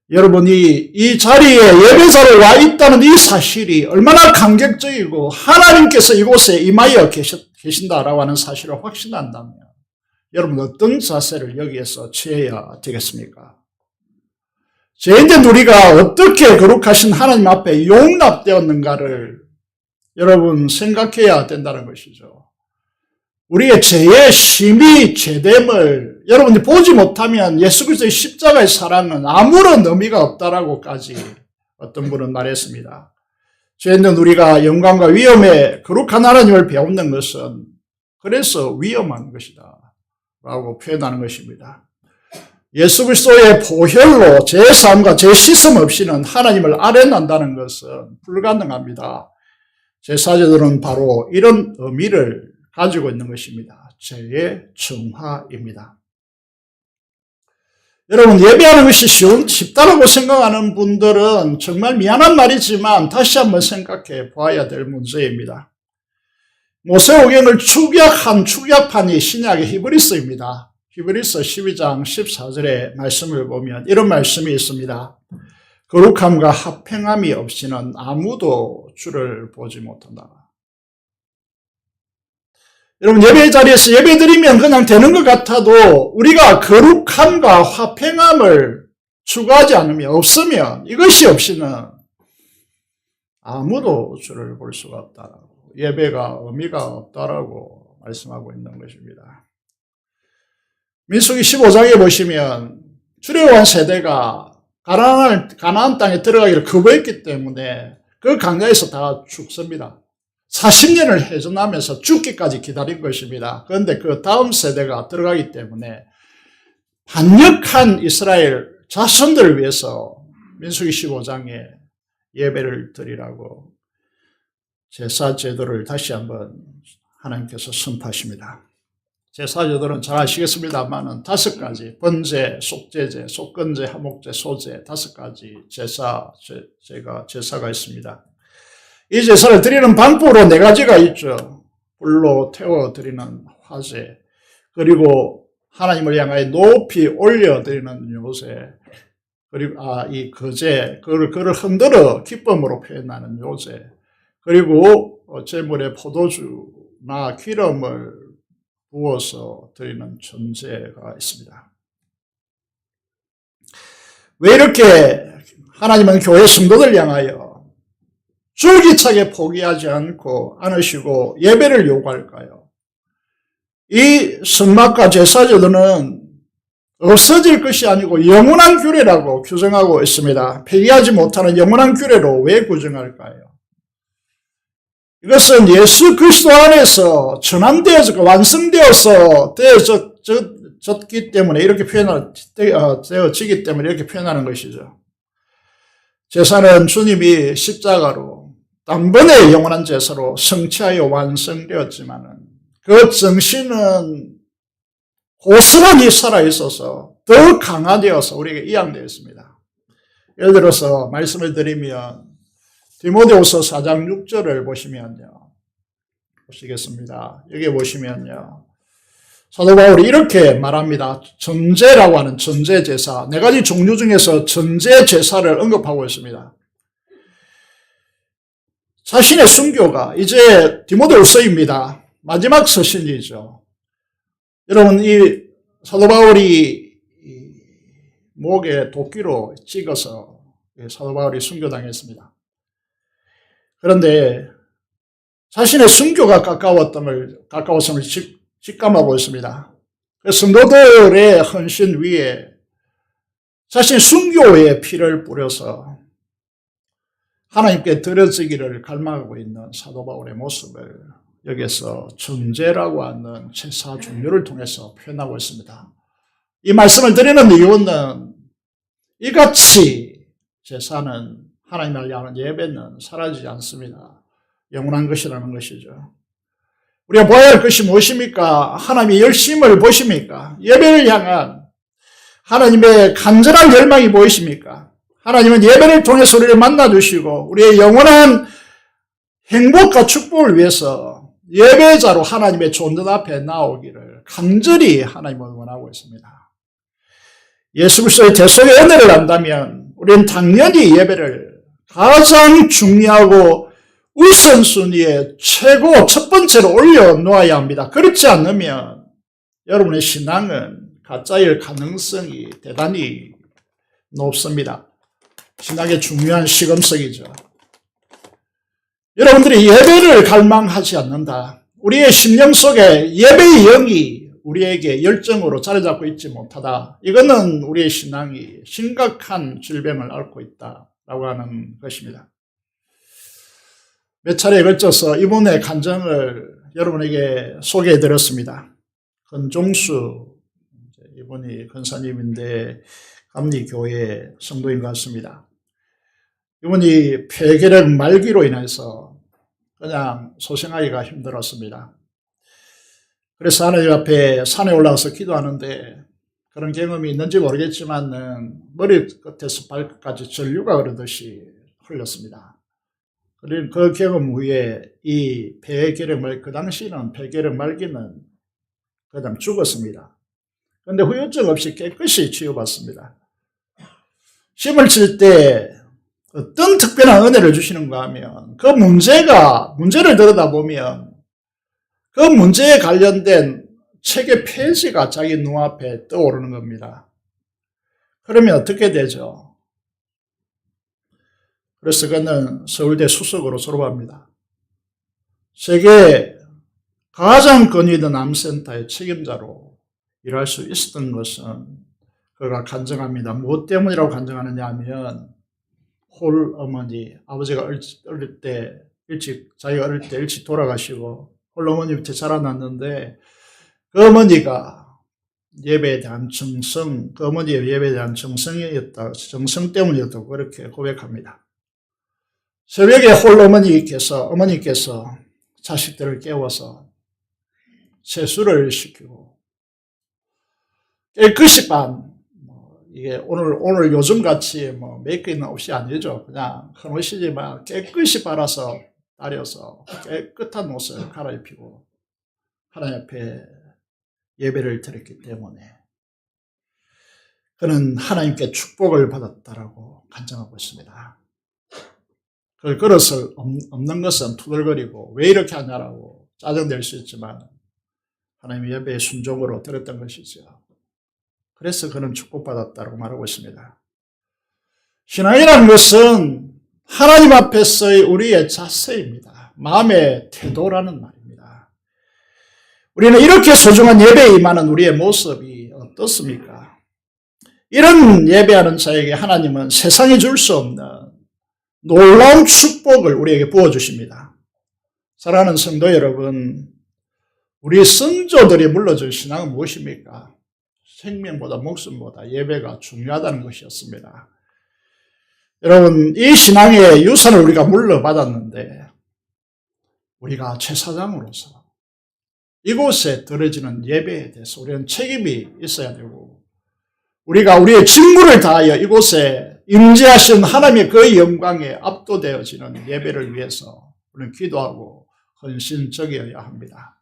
여러분이 이 자리에 예배자로 와 있다는 이 사실이 얼마나 감격적이고 하나님께서 이곳에 임하여 계신다라고 하는 사실을 확신한다면 여러분 어떤 자세를 여기에서 취해야 되겠습니까? 죄인된 우리가 어떻게 거룩하신 하나님 앞에 용납되었는가를 여러분 생각해야 된다는 것이죠. 우리의 죄의 심히 죄됨을 여러분이 보지 못하면 예수 그리스도의 십자가의 사랑은 아무런 의미가 없다라고까지 어떤 분은 말했습니다. 죄 있는 우리가 영광과 위엄에 거룩한 하나님을 배우는 것은 그래서 위험한 것이다 라고 표현하는 것입니다. 예수 그리스도의 보혈로 제사함과 제시슴 없이는 하나님을 아뢰난다는 것은 불가능합니다. 제사제들은 바로 이런 의미를 가지고 있는 것입니다. 죄의 정화입니다. 여러분, 예배하는 것이 쉽다라고 생각하는 분들은 정말 미안한 말이지만 다시 한번 생각해 봐야 될 문제입니다. 모세오경을 축약한 축약판이 신약의 히브리서입니다. 히브리서 12장 14절의 말씀을 보면 이런 말씀이 있습니다. 거룩함과 합행함이 없이는 아무도 주를 보지 못한다. 여러분, 예배 자리에서 예배 드리면 그냥 되는 것 같아도 우리가 거룩함과 화평함을 추구하지 않으면, 없으면, 이것이 없이는 아무도 주를 볼 수가 없다라고, 예배가 의미가 없다라고 말씀하고 있는 것입니다. 민수기 15장에 보시면 출애굽한 세대가 가나안 땅에 들어가기를 거부했기 때문에 그 강야에서 다 죽습니다. 40년을 해전하면서 죽기까지 기다린 것입니다. 그런데 그 다음 세대가 들어가기 때문에 반역한 이스라엘 자손들을 위해서 민수기 15장에 예배를 드리라고 제사 제도를 다시 한번 하나님께서 선포하십니다. 제사 제도는 잘 아시겠습니다만은 5가지, 번제, 속제제, 속건제, 하목제, 소제 5가지 제사가 있습니다. 이 제사를 드리는 방법으로 4가지가 있죠. 불로 태워 드리는 화제, 그리고 하나님을 향하여 높이 올려 드리는 요새, 그리고 이 거제, 그를 흔들어 기쁨으로 표현하는 요새, 그리고 제물에 포도주나 기름을 부어서 드리는 전제가 있습니다. 왜 이렇게 하나님은 교회 성도들 향하여 줄기차게 포기하지 않으시고 예배를 요구할까요? 이 성막과 제사제도는 없어질 것이 아니고 영원한 규례라고 규정하고 있습니다. 폐기하지 못하는 영원한 규례로 왜 규정할까요? 이것은 예수 그리스도 안에서 전환되어서 완성되어서 되어졌기 때문에 이렇게 되어지기 때문에 이렇게 표현하는 것이죠. 제사는 주님이 십자가로 단번에 영원한 제사로 성취하여 완성되었지만은 그 정신은 고스란히 살아있어서 더 강화되어서 우리에게 이양되어 있습니다. 예를 들어서 말씀을 드리면 디모데후서 4장 6절을 보시면요. 보시겠습니다. 여기 보시면요. 사도 바울이 이렇게 말합니다. 전제라고 하는 전제제사, 4가지 종류 중에서 전제제사를 언급하고 있습니다. 자신의 순교가 이제 디모데후서입니다. 마지막 서신이죠. 여러분, 이 사도 바울이 목에 도끼로 찍어서 사도 바울이 순교당했습니다. 그런데 자신의 순교가 가까웠음을 직감하고 있습니다. 성도들의 헌신 위에 자신의 순교의 피를 뿌려서 하나님께 드려지기를 갈망하고 있는 사도 바울의 모습을 여기서 전제라고 하는 제사 종류를 통해서 표현하고 있습니다. 이 말씀을 드리는 이유는 이같이 제사는 하나님을 향한 예배는 사라지지 않습니다. 영원한 것이라는 것이죠. 우리가 봐야 할 것이 무엇입니까? 하나님의 열심을 보십니까? 예배를 향한 하나님의 간절한 열망이 보이십니까? 하나님은 예배를 통해서 우리를 만나주시고 우리의 영원한 행복과 축복을 위해서 예배자로 하나님의 존전 앞에 나오기를 간절히 하나님은 원하고 있습니다. 예수 그리스도의 대속의 은혜를 안다면 우리는 당연히 예배를 가장 중요하고 우선순위에 최고 첫 번째로 올려놓아야 합니다. 그렇지 않으면 여러분의 신앙은 가짜일 가능성이 대단히 높습니다. 신앙의 중요한 시금석이죠. 여러분들이 예배를 갈망하지 않는다. 우리의 심령 속에 예배의 영이 우리에게 열정으로 자리 잡고 있지 못하다. 이거는 우리의 신앙이 심각한 질병을 앓고 있다라고 하는 것입니다. 몇 차례에 걸쳐서 이분의 간증을 여러분에게 소개해 드렸습니다. 건종수, 이분이 권사님인데 감리교회 성도인 것 같습니다. 이분이 폐결핵 말기로 인해서 그냥 소생하기가 힘들었습니다. 그래서 하나님 앞에 산에 올라가서 기도하는데 그런 경험이 있는지 모르겠지만 머리끝에서 발끝까지 전류가 흐르듯이 흘렸습니다. 그리고 그 경험 후에 이 폐결핵 말기, 그 당시는 폐결핵 말기는 그냥 죽었습니다. 그런데 후유증 없이 깨끗이 치유받습니다. 시험을 칠 때 어떤 특별한 은혜를 주시는가 하면 그 문제를 들여다보면 그 문제에 관련된 책의 페이지가 자기 눈앞에 떠오르는 겁니다. 그러면 어떻게 되죠? 그래서 그는 서울대 수석으로 졸업합니다. 세계 가장 권위 있는 암센터의 책임자로 일할 수 있었던 것은 그가 간증합니다. 무엇 때문이라고 간증하느냐 하면 홀 어머니, 아버지가 자기가 어릴 때 일찍 돌아가시고 홀 어머니 밑에 자라났는데 그 어머니가 예배에 대한 정성, 그 어머니의 예배에 대한 정성 때문이었다고 그렇게 고백합니다. 새벽에 홀 어머니께서 자식들을 깨워서 세수를 시키고 깨끗이 이게 오늘 요즘 같이 메이크 있는 옷이 아니죠. 그냥 큰 옷이지만 깨끗이 빨아서 따려서 깨끗한 옷을 갈아입히고 하나님 앞에 예배를 드렸기 때문에 그는 하나님께 축복을 받았다라고 간증하고 있습니다. 그 그릇을 없는 것은 투덜거리고 왜 이렇게 하냐라고 짜증낼 수 있지만 하나님의 예배에 순종으로 드렸던 것이죠. 그래서 그는 축복받았다고 말하고 있습니다. 신앙이라는 것은 하나님 앞에서의 우리의 자세입니다. 마음의 태도라는 말입니다. 우리는 이렇게 소중한 예배에 임하는 우리의 모습이 어떻습니까? 이런 예배하는 자에게 하나님은 세상에 줄 수 없는 놀라운 축복을 우리에게 부어주십니다. 사랑하는 성도 여러분, 우리 선조들이 물려줄 신앙은 무엇입니까? 생명보다 목숨보다 예배가 중요하다는 것이었습니다. 여러분, 이 신앙의 유산을 우리가 물려받았는데 우리가 제사장으로서 이곳에 드려지는 예배에 대해서 우리는 책임이 있어야 되고 우리가 우리의 직무를 다하여 이곳에 임재하신 하나님의 그 영광에 압도되어지는 예배를 위해서 우리는 기도하고 헌신적이어야 합니다.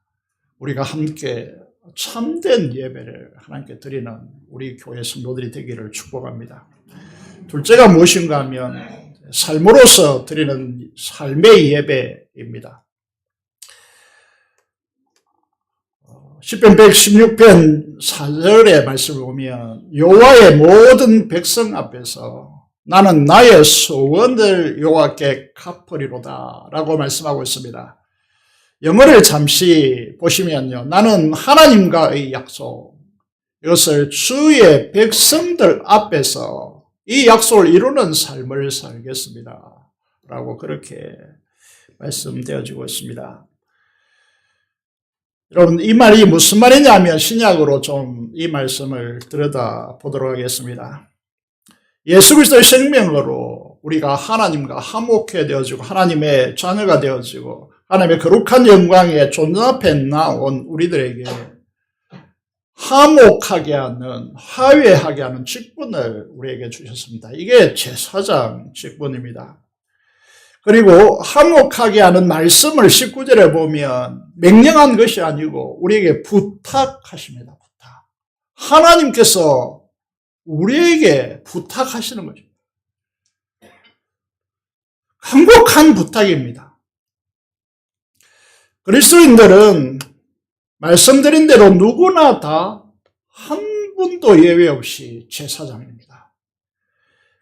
우리가 함께 참된 예배를 하나님께 드리는 우리 교회 성도들이 되기를 축복합니다. 둘째가 무엇인가 하면 삶으로서 드리는 삶의 예배입니다. 시편 116편 4절의 말씀을 보면 여호와의 모든 백성 앞에서 나는 나의 소원을 여호와께 갚으리로다 라고 말씀하고 있습니다. 영어를 잠시 보시면요. 나는 하나님과의 약속, 이것을 주의 백성들 앞에서 이 약속을 이루는 삶을 살겠습니다 라고 그렇게 말씀되어지고 있습니다. 여러분, 이 말이 무슨 말이냐면 신약으로 좀 이 말씀을 들여다보도록 하겠습니다. 예수 그리스도의 생명으로 우리가 하나님과 화목해 되어지고 하나님의 자녀가 되어지고 하나님의 거룩한 영광에 존재 앞에 나온 우리들에게 화목하게 하는, 화해하게 하는 직분을 우리에게 주셨습니다. 이게 제사장 직분입니다. 그리고 화목하게 하는 말씀을 19절에 보면 명령한 것이 아니고 우리에게 부탁하십니다. 부탁. 하나님께서 우리에게 부탁하시는 거죠. 간곡한 부탁입니다. 그리스도인들은 말씀드린 대로 누구나 다 한 분도 예외 없이 제사장입니다.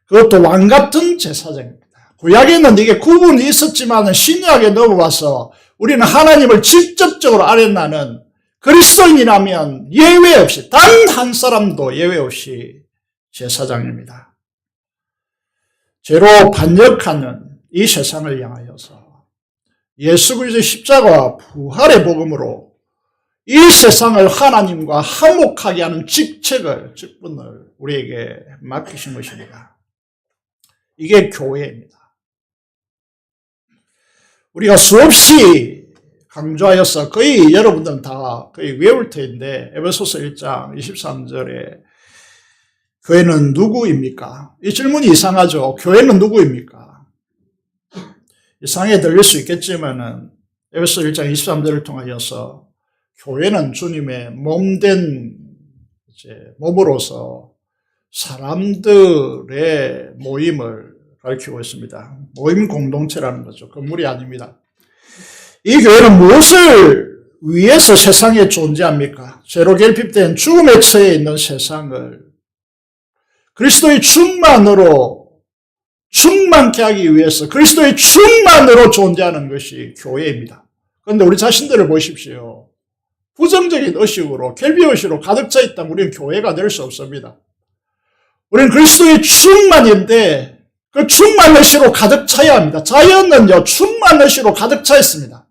그것도 왕 같은 제사장입니다. 구약에는 이게 구분이 있었지만 신약에 넘어와서 우리는 하나님을 직접적으로 아뢰나는 그리스도인이라면 예외 없이 단 한 사람도 예외 없이 제사장입니다. 죄로 반역하는 이 세상을 향하여서 예수 그리스도의 십자가와 부활의 복음으로 이 세상을 하나님과 화목하게 하는 직분을 우리에게 맡기신 것입니다. 이게 교회입니다. 우리가 수없이 강조하여서 거의 여러분들은 다 거의 외울 터인데 에베소서 1장 23절에 교회는 누구입니까? 이 질문이 이상하죠. 교회는 누구입니까? 이상하게 들릴 수 있겠지만은 에베소서 1장 23절을 통하여서 교회는 주님의 몸된 몸으로서 사람들의 모임을 가리키고 있습니다. 모임 공동체라는 거죠. 건물이 아닙니다. 이 교회는 무엇을 위해서 세상에 존재합니까? 죄로 결핍된 죽음의 처해 있는 세상을 그리스도의 충만으로 충만케 하기 위해서 그리스도의 충만으로 존재하는 것이 교회입니다. 그런데 우리 자신들을 보십시오. 부정적인 의식으로 결핍의식으로 가득 차 있다면 우리는 교회가 될 수 없습니다. 우리는 그리스도의 충만인데 그 충만의식으로 가득 차야 합니다. 자연은요 충만의식으로 가득 차 있습니다.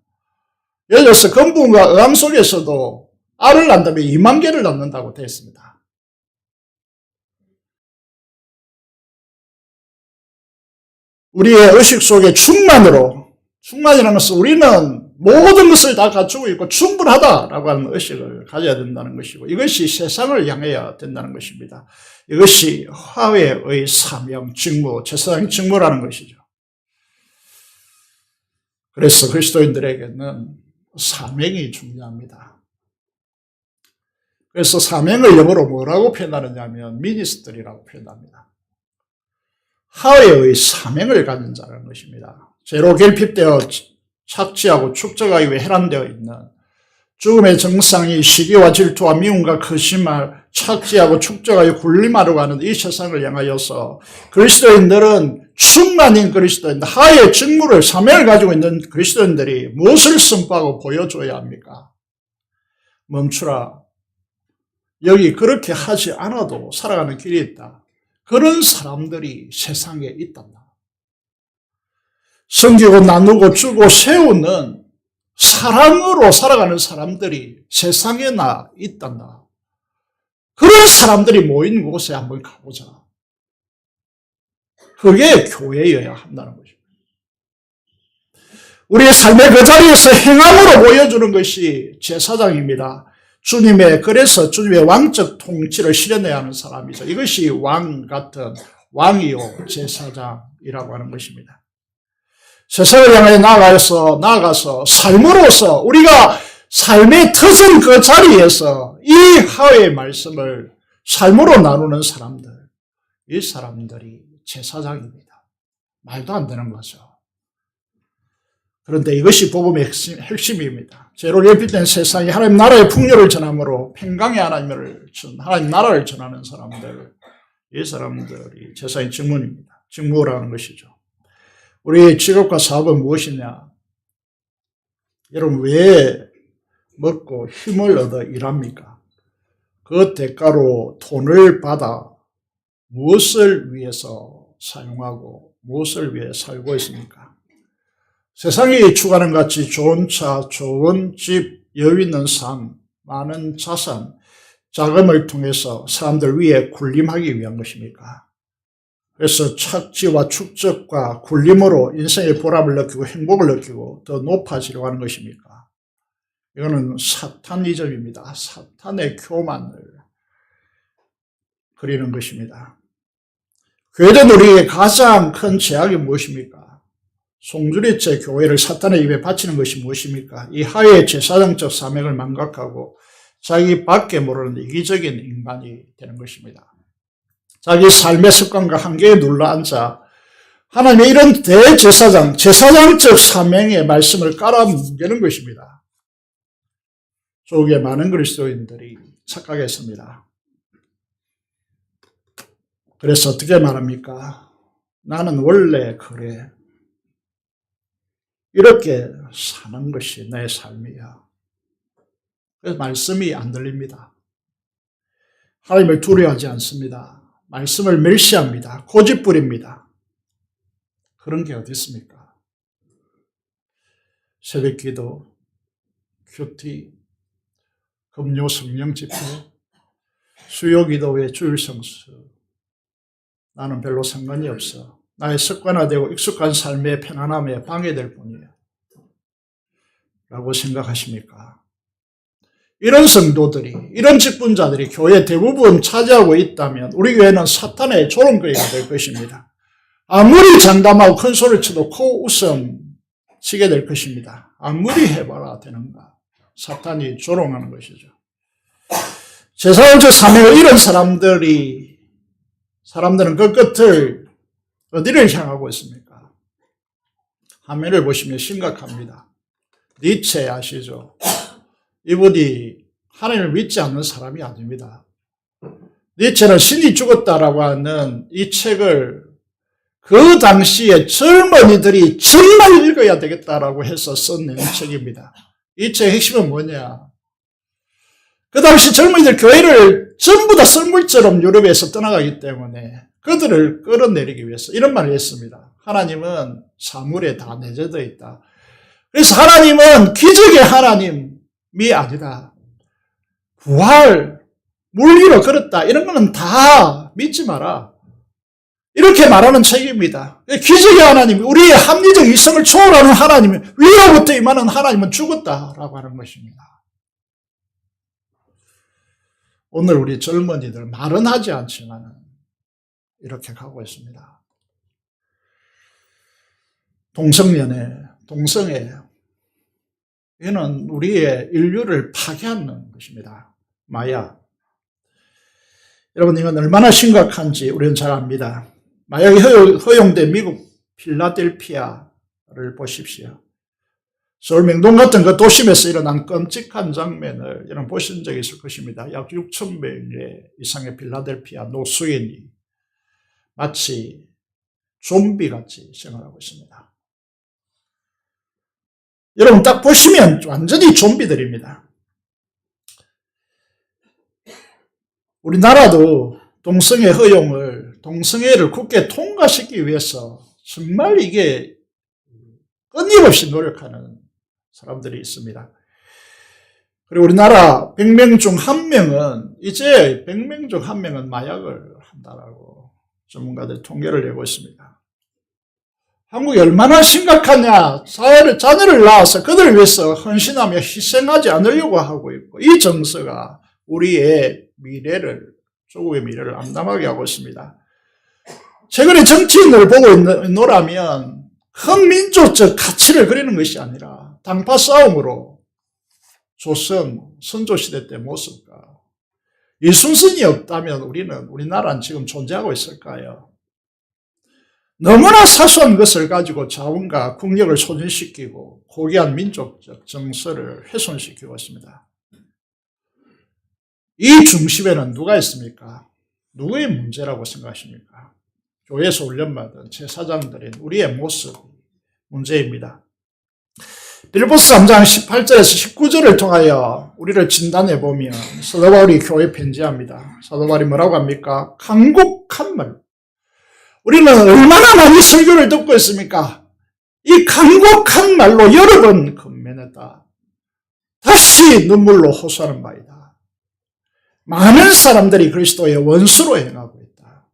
예를 들어서 건붕과 의암 속에서도 알을 낳는다면 2만 개를 낳는다고 되어 있습니다. 우리의 의식 속에 충만이라는 것은 우리는 모든 것을 다 갖추고 있고 충분하다라고 하는 의식을 가져야 된다는 것이고 이것이 세상을 향해야 된다는 것입니다. 이것이 화훼의 사명, 직무, 제사장의 직무라는 것이죠. 그래서 그리스도인들에게는 사명이 중요합니다. 그래서 사명을 영어로 뭐라고 표현하느냐 하면 미니스트리라고 표현합니다. 화훼의 사명을 가진 자라는 것입니다. 죄로 결핍되어 착취하고 축적하기 위해 해란되어 있는 죽음의 정상이 시기와 질투와 미움과 거짓말, 착취하고 축적하여 군림하려고 하는 이 세상을 향하여서 그리스도인들은 충만인 그리스도인들, 하의 직무를 사명을 가지고 있는 그리스도인들이 무엇을 선포하고 보여줘야 합니까? 멈추라. 여기 그렇게 하지 않아도 살아가는 길이 있다. 그런 사람들이 세상에 있단다. 섬기고 나누고 주고 세우는 사랑으로 살아가는 사람들이 세상에나 있단다. 그런 사람들이 모인 곳에 한번 가보자. 그게 교회여야 한다는 것입니다. 우리의 삶의 그 자리에서 행함으로 보여주는 것이 제사장입니다. 그래서 주님의 왕적 통치를 실현해야 하는 사람이죠. 이것이 왕 같은 왕이요 제사장이라고 하는 것입니다. 세상을 향해 나아가서 삶으로서 우리가 삶의 터진 그 자리에서 이 화훼의 말씀을 삶으로 나누는 사람들, 이 사람들이 제사장입니다. 말도 안 되는 거죠. 그런데 이것이 복음의 핵심입니다. 죄로 결핍된 세상이 하나님 나라의 풍요를 전함으로 평강의 하나님 나라를 전하는 사람들, 이 사람들이 제사의 직무입니다. 직무라는 것이죠. 우리의 직업과 사업은 무엇이냐? 여러분 왜 먹고 힘을 얻어 일합니까? 그 대가로 돈을 받아 무엇을 위해서 사용하고 무엇을 위해 살고 있습니까? 세상이 추구하는 같이 좋은 차, 좋은 집, 여유 있는 삶, 많은 자산, 자금을 통해서 사람들 위에 군림하기 위한 것입니까? 그래서 착취와 축적과 굴림으로 인생의 보람을 느끼고 행복을 느끼고 더 높아지려고 하는 것입니까? 이거는 사탄이즘입니다. 사탄의 교만을 그리는 것입니다. 교회된 우리에게 가장 큰 제약이 무엇입니까? 송두리째 교회를 사탄의 입에 바치는 것이 무엇입니까? 이 하의 제사장적 사명을 망각하고 자기 밖에 모르는 이기적인 인간이 되는 것입니다. 자기 삶의 습관과 한계에 눌러앉아 하나님의 이런 대제사장, 제사장적 사명의 말씀을 깔아뭉개는 것입니다. 조국의 많은 그리스도인들이 착각했습니다. 그래서 어떻게 말합니까? 나는 원래 그래. 이렇게 사는 것이 내 삶이야. 그래서 말씀이 안 들립니다. 하나님을 두려워하지 않습니다. 말씀을 멸시합니다. 고집부립니다. 그런 게 어디 있습니까? 새벽기도, 큐티, 금요 성령집회, 수요기도회 주일성수. 나는 별로 상관이 없어. 나의 습관화되고 익숙한 삶의 편안함에 방해될 뿐이에요. 라고 생각하십니까? 이런 성도들이, 이런 직분자들이 교회 대부분 차지하고 있다면 우리 교회는 사탄의 조롱거리가 될 것입니다. 아무리 장담하고 큰 소리를 쳐도 코웃음 치게 될 것입니다. 아무리 해봐라 되는가. 사탄이 조롱하는 것이죠. 제사장적 사명을 잃은 사람들은 그 끝을 어디를 향하고 있습니까? 화면을 보시면 심각합니다. 니체 아시죠? 이분이 하나님을 믿지 않는 사람이 아닙니다. 니체는 신이 죽었다라고 하는 이 책을 그 당시에 젊은이들이 정말 읽어야 되겠다라고 해서 써낸 책입니다. 이 책의 핵심은 뭐냐? 그 당시 젊은이들 교회를 전부 다 썰물처럼 유럽에서 떠나가기 때문에 그들을 끌어내리기 위해서 이런 말을 했습니다. 하나님은 사물에 다 내재되어 있다. 그래서 하나님은 기적의 하나님이 아니다. 부활, 물 위로 걸었다. 이런 거는 다 믿지 마라. 이렇게 말하는 책입니다. 기적의 하나님, 우리의 합리적 이성을 초월하는 하나님, 위로부터 임하는 하나님은 죽었다라고 하는 것입니다. 오늘 우리 젊은이들 말은 하지 않지만 이렇게 가고 있습니다. 동성애. 이는 우리의 인류를 파괴하는 것입니다. 마약. 여러분, 이건 얼마나 심각한지 우리는 잘 압니다. 마약이 허용된 미국 필라델피아를 보십시오. 서울 맹동 같은 그 도심에서 일어난 끔찍한 장면을 여러분 보신 적이 있을 것입니다. 약 6,000명 이상의 필라델피아 노숙인이 마치 좀비같이 생활하고 있습니다. 여러분 딱 보시면 완전히 좀비들입니다. 우리나라도 동성애를 국회에 통과시키기 위해서 정말 이게 끊임없이 노력하는 사람들이 있습니다. 그리고 우리나라 100명 중 1명은 이제 100명 중 1명은 마약을 한다라고 전문가들이 통계를 내고 있습니다. 한국이 얼마나 심각하냐. 자녀를 낳아서 그들을 위해서 헌신하며 희생하지 않으려고 하고 있고 이 정서가 우리의 조국의 미래를 암담하게 하고 있습니다. 최근에 정치인을 보고 있노라면 큰 민족적 가치를 그리는 것이 아니라 당파 싸움으로 조선 선조시대 때 모습과 이순신이 없다면 우리나라는 지금 존재하고 있을까요? 너무나 사소한 것을 가지고 자원과 국력을 소진시키고 고귀한 민족적 정서를 훼손시키고 있습니다. 이 중심에는 누가 있습니까? 누구의 문제라고 생각하십니까? 교회에서 훈련받은 제사장들인 우리의 모습 문제입니다. 빌립보서 3장 18절에서 19절을 통하여 우리를 진단해 보면 사도 바울이 교회에 편지합니다. 사도 바울이 뭐라고 합니까? 간곡한 말. 우리는 얼마나 많이 설교를 듣고 있습니까? 이 간곡한 말로 여러 번 건면했다. 다시 눈물로 호소하는 바이다. 많은 사람들이 그리스도의 원수로 행하고 있다.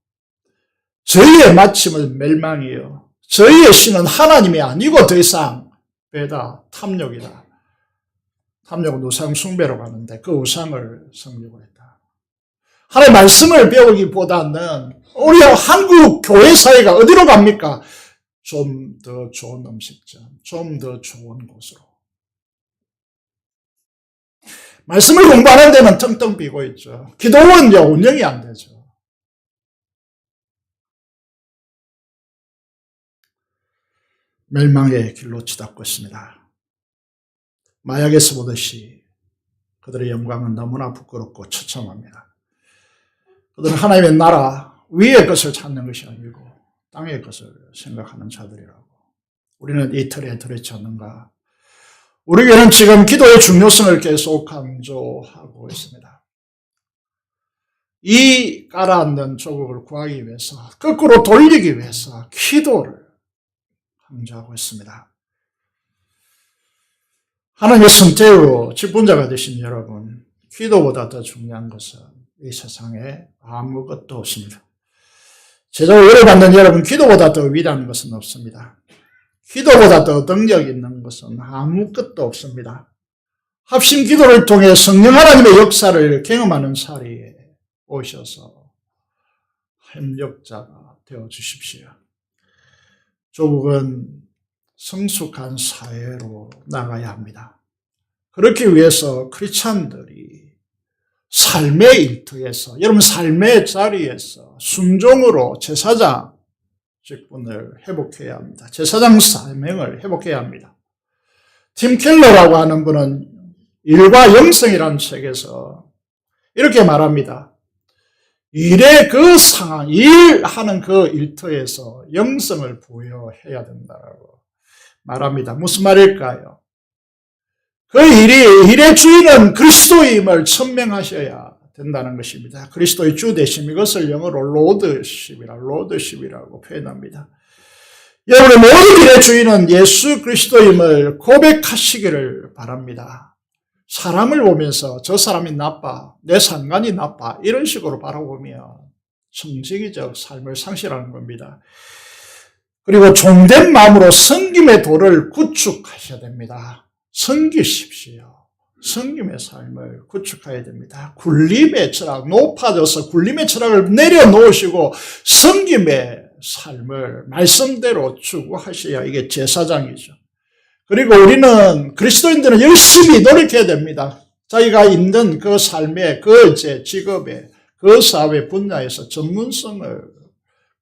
저희의 마침은 멸망이요. 저희의 신은 하나님이 아니고 더 이상 배다, 탐욕이다. 탐욕은 우상 숭배로 가는데 그 우상을 섬기고 있다. 하나님의 말씀을 배우기보다는 우리 한국 교회 사회가 어디로 갑니까? 좀 더 좋은 음식점, 좀 더 좋은 곳으로. 말씀을 공부하는 데는 텅텅 비고 있죠. 기도원은 운영이 안 되죠. 멸망의 길로 치닫고 있습니다. 마약에서 보듯이 그들의 영광은 너무나 부끄럽고 처참합니다. 그들은 하나님의 나라 위의 것을 찾는 것이 아니고 땅의 것을 생각하는 자들이라고. 우리는 이 틀에 들어있지 않는가? 우리 교회는 지금 기도의 중요성을 계속 강조하고 있습니다. 이 가라앉는 조국을 구하기 위해서, 거꾸로 돌리기 위해서 기도를 강조하고 있습니다. 하나님의 선택으로 직분자가 되신 여러분, 기도보다 더 중요한 것은 이 세상에 아무것도 없습니다. 제자로 열어받는 여러분, 기도보다 더 위대한 것은 없습니다. 기도보다 더 능력 있는 것은 아무것도 없습니다. 합심 기도를 통해 성령 하나님의 역사를 경험하는 자리에 오셔서 협력자가 되어 주십시오. 조국은 성숙한 사회로 나가야 합니다. 그렇기 위해서 크리스찬들이 삶의 일터에서, 여러분 삶의 자리에서 순종으로 제사장 직분을 회복해야 합니다. 제사장 사명을 회복해야 합니다. 팀 켈러라고 하는 분은 일과 영성이라는 책에서 이렇게 말합니다. 일의 그 상황, 일하는 그 일터에서 영성을 부여해야 된다고 말합니다. 무슨 말일까요? 그 일의 주인은 그리스도임을 천명하셔야 된다는 것입니다. 그리스도의 주 되심, 이것을 영어로 로드십이라고 표현합니다. 여러분의 모든 일의 주인은 예수 그리스도임을 고백하시기를 바랍니다. 사람을 보면서 저 사람이 나빠, 내 상관이 나빠, 이런 식으로 바라보면 정직이적 삶을 상실하는 겁니다. 그리고 종된 마음으로 섬김의 도를 구축하셔야 됩니다. 섬기십시오. 섬김의 삶을 구축해야 됩니다. 굴림의 철학, 높아져서 굴림의 철학을 내려놓으시고 섬김의 삶을 말씀대로 추구하셔야 이게 제사장이죠. 그리고 우리는 그리스도인들은 열심히 노력해야 됩니다. 자기가 있는 그 삶의, 그 직업의, 그 사회 분야에서 전문성을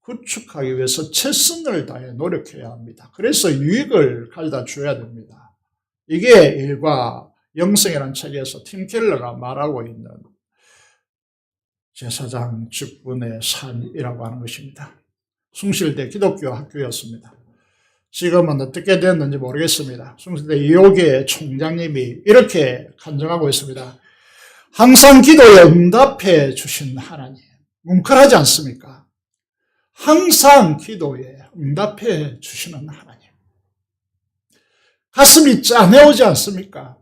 구축하기 위해서 최선을 다해 노력해야 합니다. 그래서 유익을 가져다 줘야 됩니다. 이게 일과 영성이라는 책에서 팀 켈러가 말하고 있는 제사장 직분의 삶이라고 하는 것입니다. 숭실대 기독교 학교였습니다. 지금은 어떻게 됐는지 모르겠습니다. 숭실대 이호계 총장님이 이렇게 간증하고 있습니다. 항상 기도에 응답해 주신 하나님, 뭉클하지 않습니까? 항상 기도에 응답해 주시는 하나님. 가슴이 짠해오지 않습니까?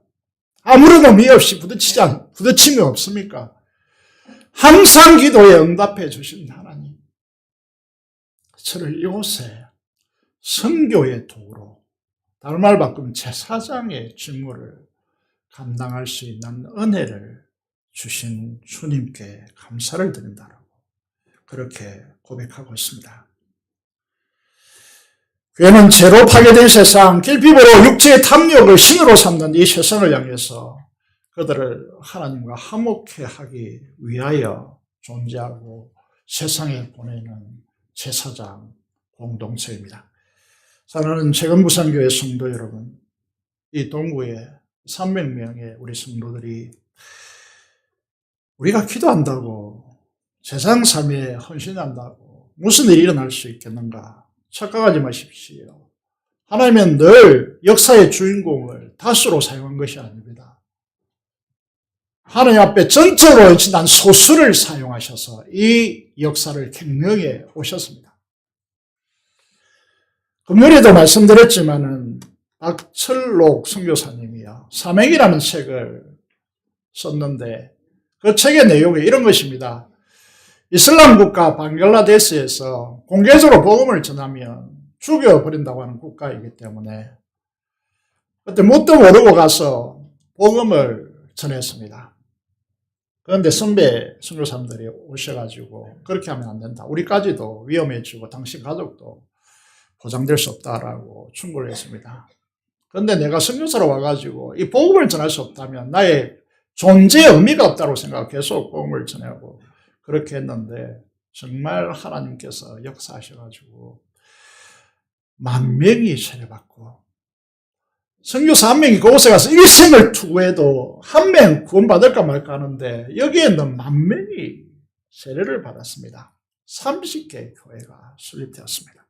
아무런 의미 없이 부딪힘이 없습니까? 항상 기도에 응답해 주신 하나님. 저를 이곳에 선교의 도구로, 다른 말 바꾸면 제사장의 직무를 감당할 수 있는 은혜를 주신 주님께 감사를 드린다라고 그렇게 고백하고 있습니다. 교회는 죄로 파괴된 세상, 길피부로 육체의 탐욕을 신으로 삼는 이 세상을 향해서 그들을 하나님과 화목해 하기 위하여 존재하고 세상에 보내는 제사장 공동체입니다. 사랑하는 최근부산교회 성도 여러분, 이 동구에 300명의 우리 성도들이 우리가 기도한다고 제사장 삶에 헌신한다고 무슨 일이 일어날 수 있겠는가? 착각하지 마십시오. 하나님은 늘 역사의 주인공을 다수로 사용한 것이 아닙니다. 하나님 앞에 전적으로 난 소수를 사용하셔서 이 역사를 경영해 오셨습니다. 금요일에도 말씀드렸지만은 박철록 선교사님이요, 사명이라는 책을 썼는데 그 책의 내용이 이런 것입니다. 이슬람 국가 방글라데시에서 공개적으로 복음을 전하면 죽여버린다고 하는 국가이기 때문에 그때 뭣도 모르고 가서 복음을 전했습니다. 그런데 선배 선교사님들이 오셔가지고 그렇게 하면 안 된다. 우리까지도 위험해지고 당신 가족도 보장될 수 없다라고 충고를 했습니다. 그런데 내가 선교사로 와가지고 이 복음을 전할 수 없다면 나의 존재의 의미가 없다고 생각하고 계속 복음을 전하고 그렇게 했는데 정말 하나님께서 역사하셔가지고 10,000명이 세례받고 선교사 1명이 그곳에 가서 일생을 투구해도 1명 구원받을까 말까 하는데 여기에는 10,000명이 세례를 받았습니다. 30개의 교회가 설립되었습니다.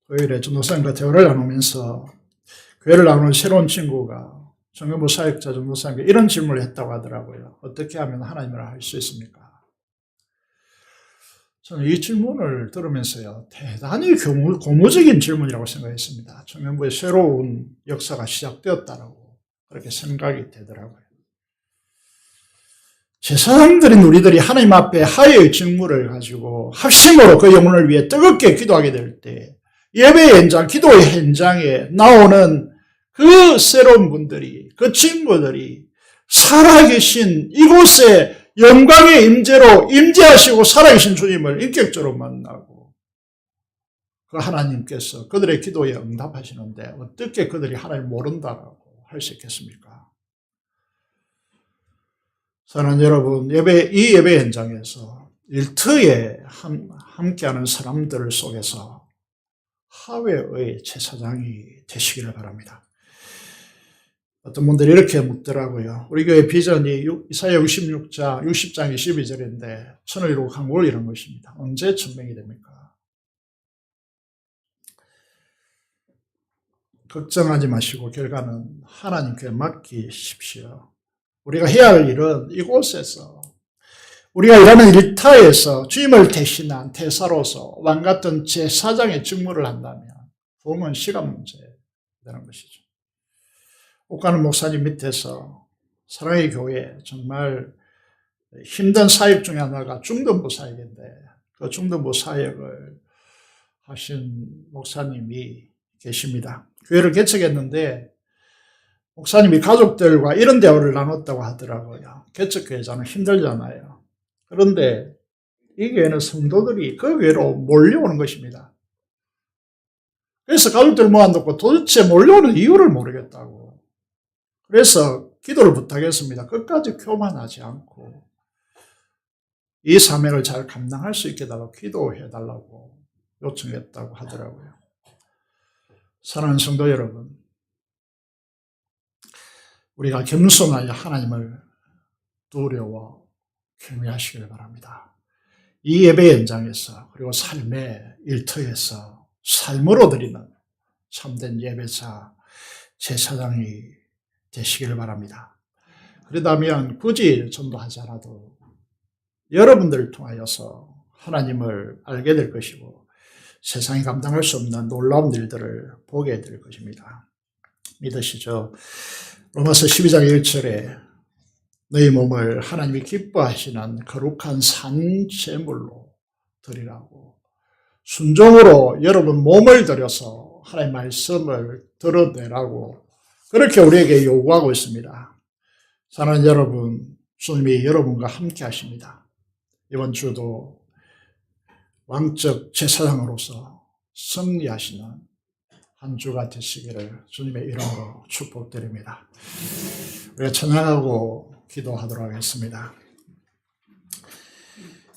토요일에 전도사님과 대화를 나누면서 교회를 나누는 새로운 친구가 정경부 사역자 전도사님께 이런 질문을 했다고 하더라고요. 어떻게 하면 하나님을 알 수 있습니까? 저는 이 질문을 들으면서요, 대단히 고무적인 질문이라고 생각했습니다. 청년부의 새로운 역사가 시작되었다라고 그렇게 생각이 되더라고요. 제사장들인 우리들이 하나님 앞에 하의 직무를 가지고 합심으로 그 영혼을 위해 뜨겁게 기도하게 될 때 예배의 현장, 기도의 현장에 나오는 그 새로운 분들이, 그 친구들이 살아계신 이곳에 영광의 임재로 임재하시고 살아계신 주님을 인격적으로 만나고 그 하나님께서 그들의 기도에 응답하시는데 어떻게 그들이 하나님을 모른다라고 할 수 있겠습니까? 사랑하는 여러분, 이 예배 현장에서 일터에 함께하는 사람들 속에서 하회의 제사장이 되시기를 바랍니다. 어떤 분들이 이렇게 묻더라고요. 우리 교회 비전이 이사야 60장 22절인데 천을 이루고 강국을 이룬 것입니다. 언제 천명이 됩니까? 걱정하지 마시고 결과는 하나님께 맡기십시오. 우리가 해야 할 일은 이곳에서 우리가 일하는 일터에서 주님을 대신한 대사로서 왕같은 제사장의 직무를 한다면 부흥은 시간 문제라는 것이죠. 옥가는 목사님 밑에서 사랑의 교회 정말 힘든 사역 중에 하나가 중등부 사역인데 그 중등부 사역을 하신 목사님이 계십니다. 교회를 개척했는데 목사님이 가족들과 이런 대화를 나눴다고 하더라고요. 개척교회자는 힘들잖아요. 그런데 이 교회는 성도들이 그 교회로 몰려오는 것입니다. 그래서 가족들 모아놓고 도대체 몰려오는 이유를 모르겠다고. 그래서 기도를 부탁했습니다. 끝까지 교만하지 않고 이 사명을 잘 감당할 수 있게 달라고 기도해달라고 요청했다고 하더라고요. 사랑하는 성도 여러분, 우리가 겸손하여 하나님을 두려워 경외하시길 바랍니다. 이 예배 현장에서 그리고 삶의 일터에서 삶으로 드리는 참된 예배자, 제사장이 되시길 바랍니다. 그러다면 굳이 전도하지 않아도 여러분들을 통하여서 하나님을 알게 될 것이고 세상이 감당할 수 없는 놀라운 일들을 보게 될 것입니다. 믿으시죠? 로마서 12장 1절에 너희 몸을 하나님이 기뻐하시는 거룩한 산 제물로 드리라고 순종으로 여러분 몸을 들여서 하나님의 말씀을 들어내라고 그렇게 우리에게 요구하고 있습니다. 사랑하는 여러분, 주님이 여러분과 함께 하십니다. 이번 주도 왕적 제사장으로서 승리하시는 한 주가 되시기를 주님의 이름으로 축복드립니다. 우리가 찬양하고 기도하도록 하겠습니다.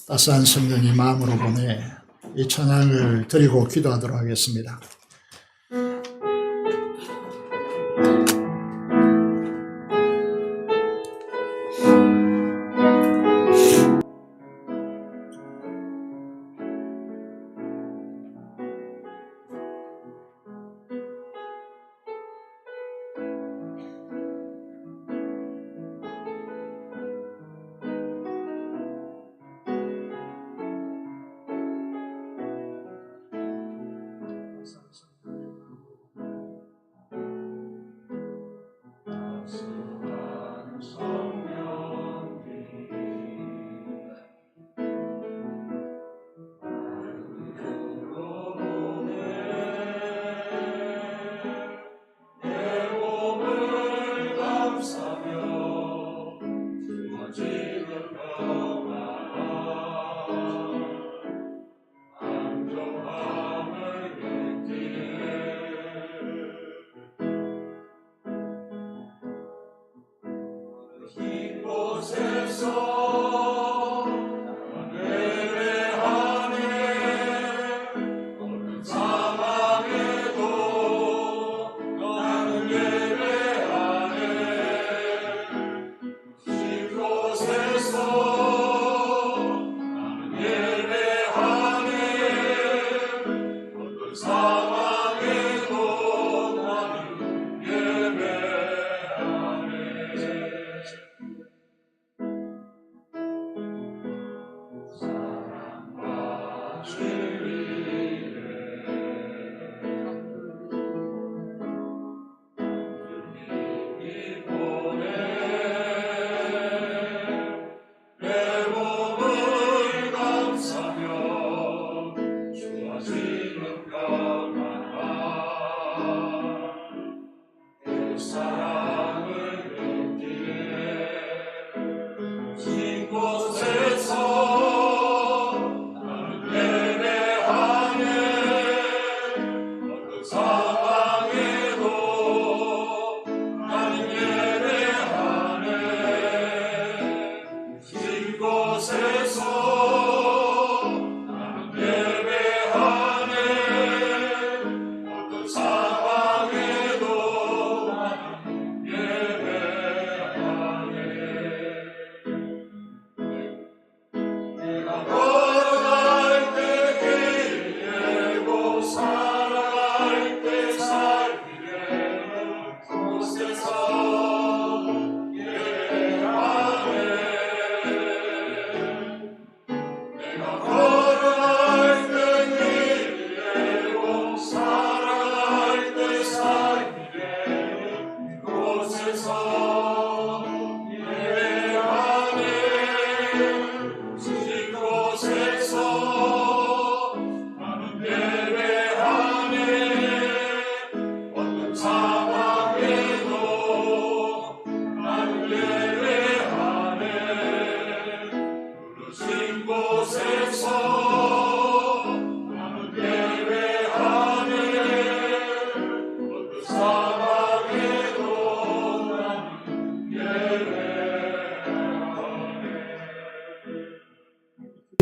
따스한 성령이 마음으로 보내 이 찬양을 드리고 기도하도록 하겠습니다.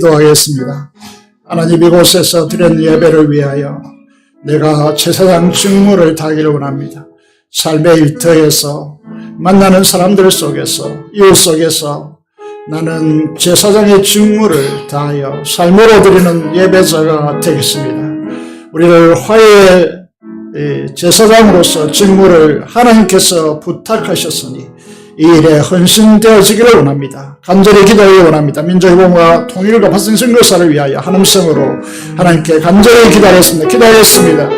기도하겠습니다. 하나님, 이곳에서 드린 예배를 위하여 내가 제사장 직무를 다하기를 원합니다. 삶의 일터에서 만나는 사람들 속에서, 이웃 속에서 나는 제사장의 직무를 다하여 삶으로 드리는 예배자가 되겠습니다. 우리를 화해의 제사장으로서 직무를 하나님께서 부탁하셨으니 이 일에 헌신되어지기를 원합니다. 간절히 기도하기 원합니다. 민족의 복음과 통일과百姓선교사를 위하여 한음성으로 하나님께 간절히 기도하겠습니다.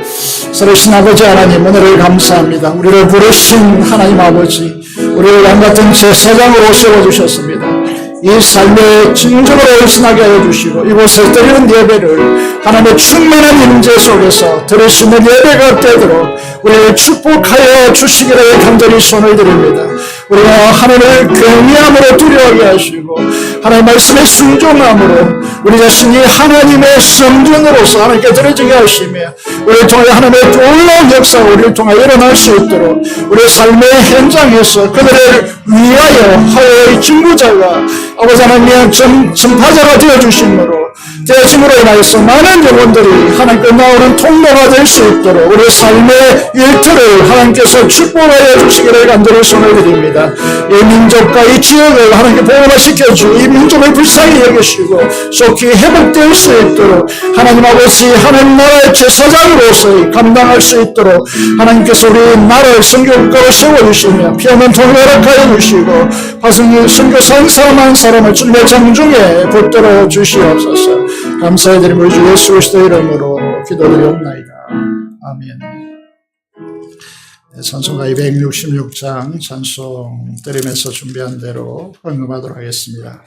살아계신 아버지 하나님, 오늘을 감사합니다. 우리를 부르신 하나님 아버지, 우리를 왕같은 제사장으로 세워주셨습니다. 이 삶의 진정으로 헌신하게 하여 주시고 이곳에 드리는 예배를 하나님의 충만한 임재 속에서 드릴 수 있는 예배가 되도록 우리를 축복하여 주시기를 간절히 손을 드립니다. 우리가 하나님을 경외함으로 두려워하게 하시고 하나님의 말씀에 순종함으로 우리 자신이 하나님의 성전으로서 하나님께 드려지게 하시며 우리를 통해 하나님의 놀라운 역사가 우리를 통해 일어날 수 있도록 우리의 삶의 현장에서 그들을 위하여 화해의 직무자가 아버지 하나님의 전파자가 되어주심으로 되어짐으로 인하여서 많은 영혼들이 하나님께 나오는 통로가 될 수 있도록 우리의 삶의 일터를 하나님께서 축복하여 주시기를 간절히 손을 드립니다. 이 민족과 이 지역을 하나님께 복음화시켜주고 이 민족을 불쌍히 여기시고 속히 회복될 수 있도록 하나님 아버지 하나님 나라의 제사장으로서 감당할 수 있도록 하나님께서 우리 나라의 선교국가로 세워주시며 피없는 통일을 허락하여 주시고 화성의 선교사 한 사람 한 사람을 주님의 장중에 붙들어 주시옵소서. 감사드리며 우리 주 예수 그리스도의 이름으로 기도드리옵나이다. 아멘. 네, 찬송가 266장 찬송 드리면서 준비한 대로 헌금하도록 하겠습니다.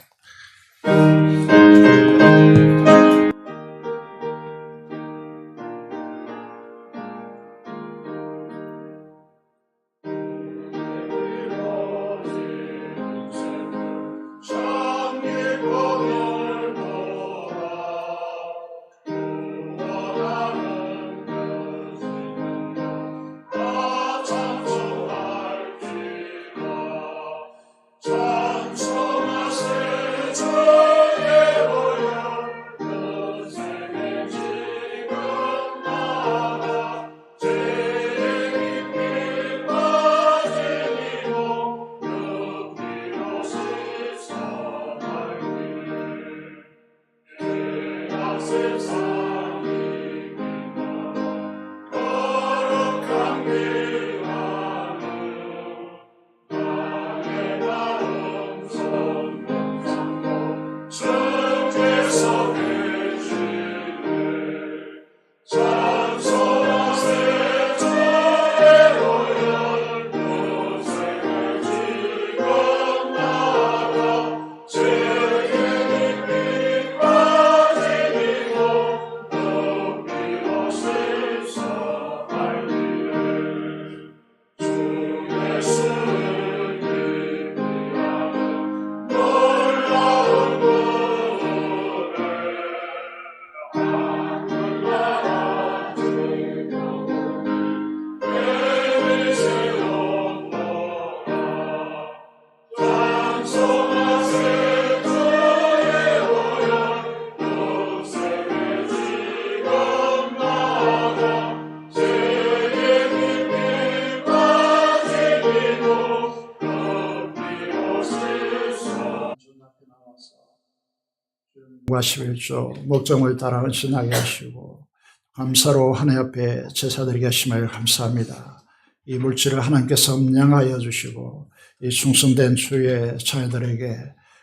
과 11조 목적을 따라 헌신하게 하시고 감사로 하나님 앞에 제사드리게 하심을 감사합니다. 이 물질을 하나님께서 음량하여 주시고 이 충성된 주의 자녀들에게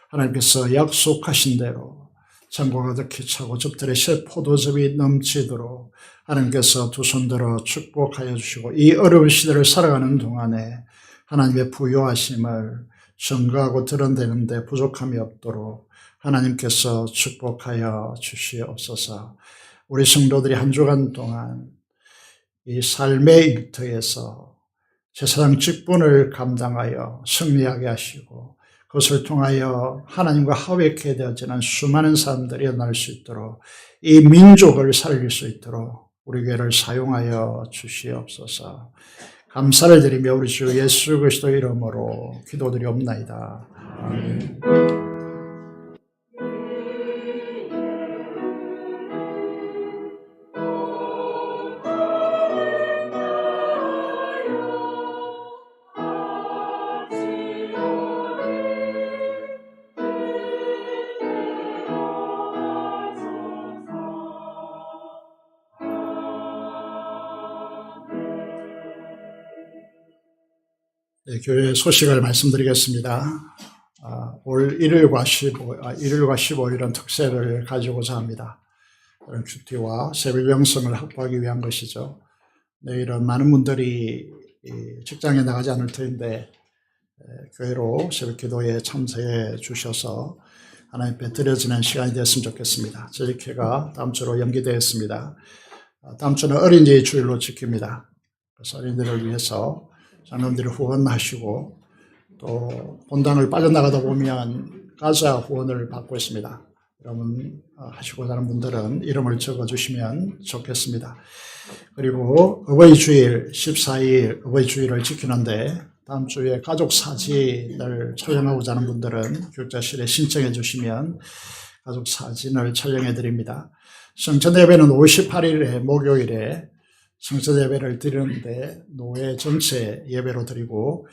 하나님께서 약속하신 대로 창고가 가득히 차고 즙들의 새 포도즙이 넘치도록 하나님께서 두 손들어 축복하여 주시고 이 어려운 시대를 살아가는 동안에 하나님의 부요하심을 증거하고 드러내는데 부족함이 없도록 하나님께서 축복하여 주시옵소서. 우리 성도들이 한 주간 동안 이 삶의 일터에서 제사장 직분을 감당하여 승리하게 하시고 그것을 통하여 하나님과 화목하게 되어지는 수많은 사람들이 일어날 수 있도록 이 민족을 살릴 수 있도록 우리 교회를 사용하여 주시옵소서. 감사를 드리며 우리 주 예수 그리스도 이름으로 기도드리옵나이다. 아멘. 네, 교회 소식을 말씀드리겠습니다. 올 1일과 15일은 특세를 가지고자 합니다. 큐티와 새벽 영성을 확보하기 위한 것이죠. 내일은 많은 분들이 직장에 나가지 않을 터인데 교회로 새벽 기도에 참석해 주셔서 하나님께 드려지는 시간이 되었으면 좋겠습니다. 저희 교회가 다음 주로 연기되었습니다. 다음 주는 어린이 주일로 지킵니다. 그래서 어린이들을 위해서 장로님들이 후원하시고 또 본당을 빠져나가다 보면 가자 후원을 받고 있습니다. 여러분 하시고자 하는 분들은 이름을 적어주시면 좋겠습니다. 그리고 어버이주일 14일 어버이주일을 지키는데 다음 주에 가족 사진을 촬영하고자 하는 분들은 교육자실에 신청해 주시면 가족 사진을 촬영해 드립니다. 성천예배는 58일에 목요일에 성천예배를 드리는데 노회 전체 예배로 드리고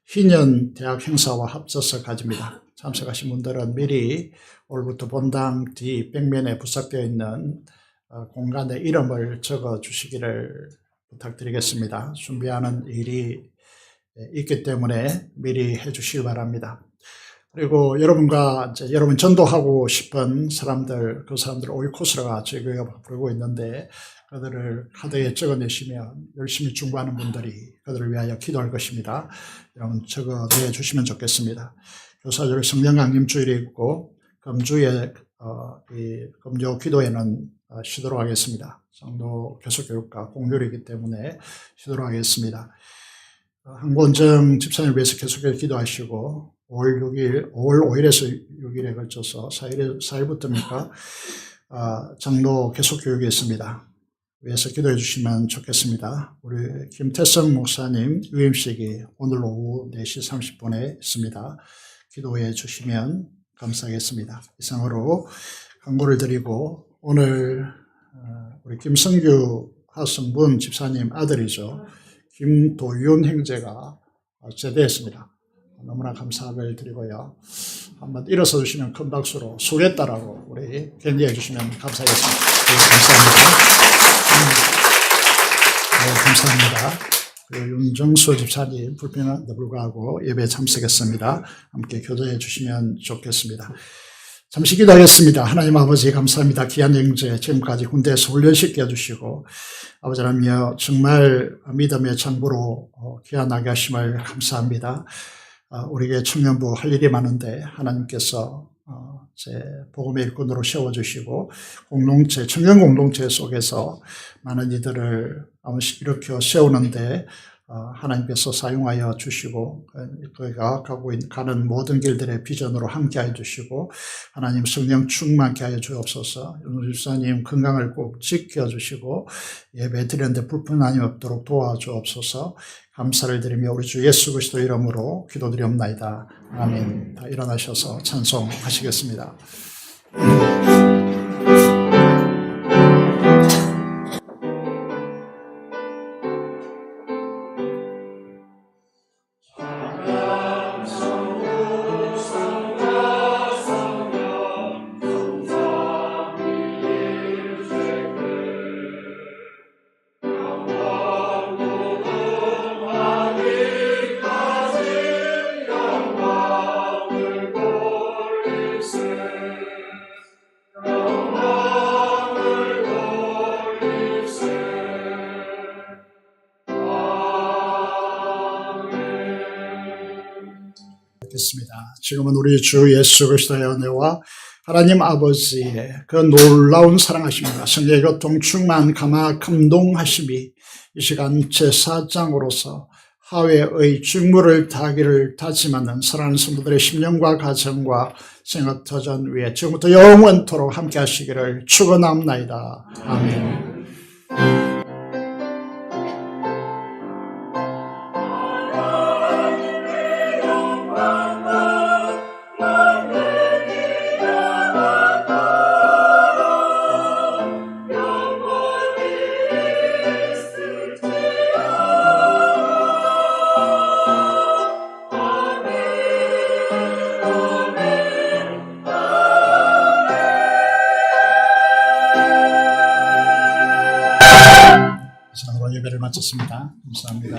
희년 대학 행사와 합쳐서 가집니다. 참석하신 분들은 미리 오늘부터 본당 뒤 벽면에 부착되어 있는 공간에 이름을 적어 주시기를 부탁드리겠습니다. 준비하는 일이 있기 때문에 미리 해 주시기 바랍니다. 그리고 여러분과 여러분 전도하고 싶은 사람들, 그 사람들 오이코스라가 저희 교회가 부르고 있는데 그들을 카드에 적어내시면 열심히 중보하는 분들이 그들을 위하여 기도할 것입니다. 여러분 적어내 주시면 좋겠습니다. 교사절 성령 강림 주일이 있고 금주에 금요 기도회는 쉬도록 하겠습니다. 성도 계속교육과 공휴일이기 때문에 쉬도록 하겠습니다. 한권정 집사님을 위해서 계속해서 기도하시고 5월 5일에서 6일에 걸쳐서 4일부터입니까? 장로 계속교육이 있습니다. 위해서 기도해 주시면 좋겠습니다. 우리 김태성 목사님 유임식이 오늘 오후 4시 30분에 있습니다. 기도해 주시면 감사하겠습니다. 이상으로 광고를 드리고 오늘 우리 김성규 하성분 집사님 아들이죠. 김도윤 형제가 제대했습니다. 너무나 감사를 드리고요. 한번 일어서 주시면 큰 박수로 수고했다라고 우리 견디해 주시면 감사하겠습니다. 네, 감사합니다. 그리고 윤정수 집사님 불편한데 불구하고 예배에 참석했습니다. 함께 교도해 주시면 좋겠습니다. 잠시 기도하겠습니다. 하나님 아버지 감사합니다. 귀한 형제 지금까지 군대에서 훈련시켜 주시고 아버지 하나님이여 정말 믿음의 장부로 귀환하게 하심을 감사합니다. 우리에게 청년부 할 일이 많은데 하나님께서 제 복음의 일꾼으로 세워주시고 공동체, 청년 공동체 속에서 많은 이들을 일으켜 세우는데 하나님께서 사용하여 주시고 그가 가는 모든 길들의 비전으로 함께하여 주시고 하나님 성령 충만케 하여 주옵소서. 윤 집사님 건강을 꼭 지켜주시고 예배 드리는데 불편함이 없도록 도와주옵소서. 감사를 드리며 우리 주 예수 그리스도 이름으로 기도드리옵나이다. 아멘. 다 일어나셔서 찬송하시겠습니다. 지금은 우리 주 예수 그리스도의 은혜와 하나님 아버지의 그 놀라운 사랑하심과 성령의 교통 충만 감동하심이 이 시간 제사장으로서 하회의 직무를 다하기를 다짐하는 사랑하는 성도들의 심령과 가정과 생업터전 위에 지금부터 영원토록 함께 하시기를 축원합나이다. 아멘. 예배를 마쳤습니다. 감사합니다.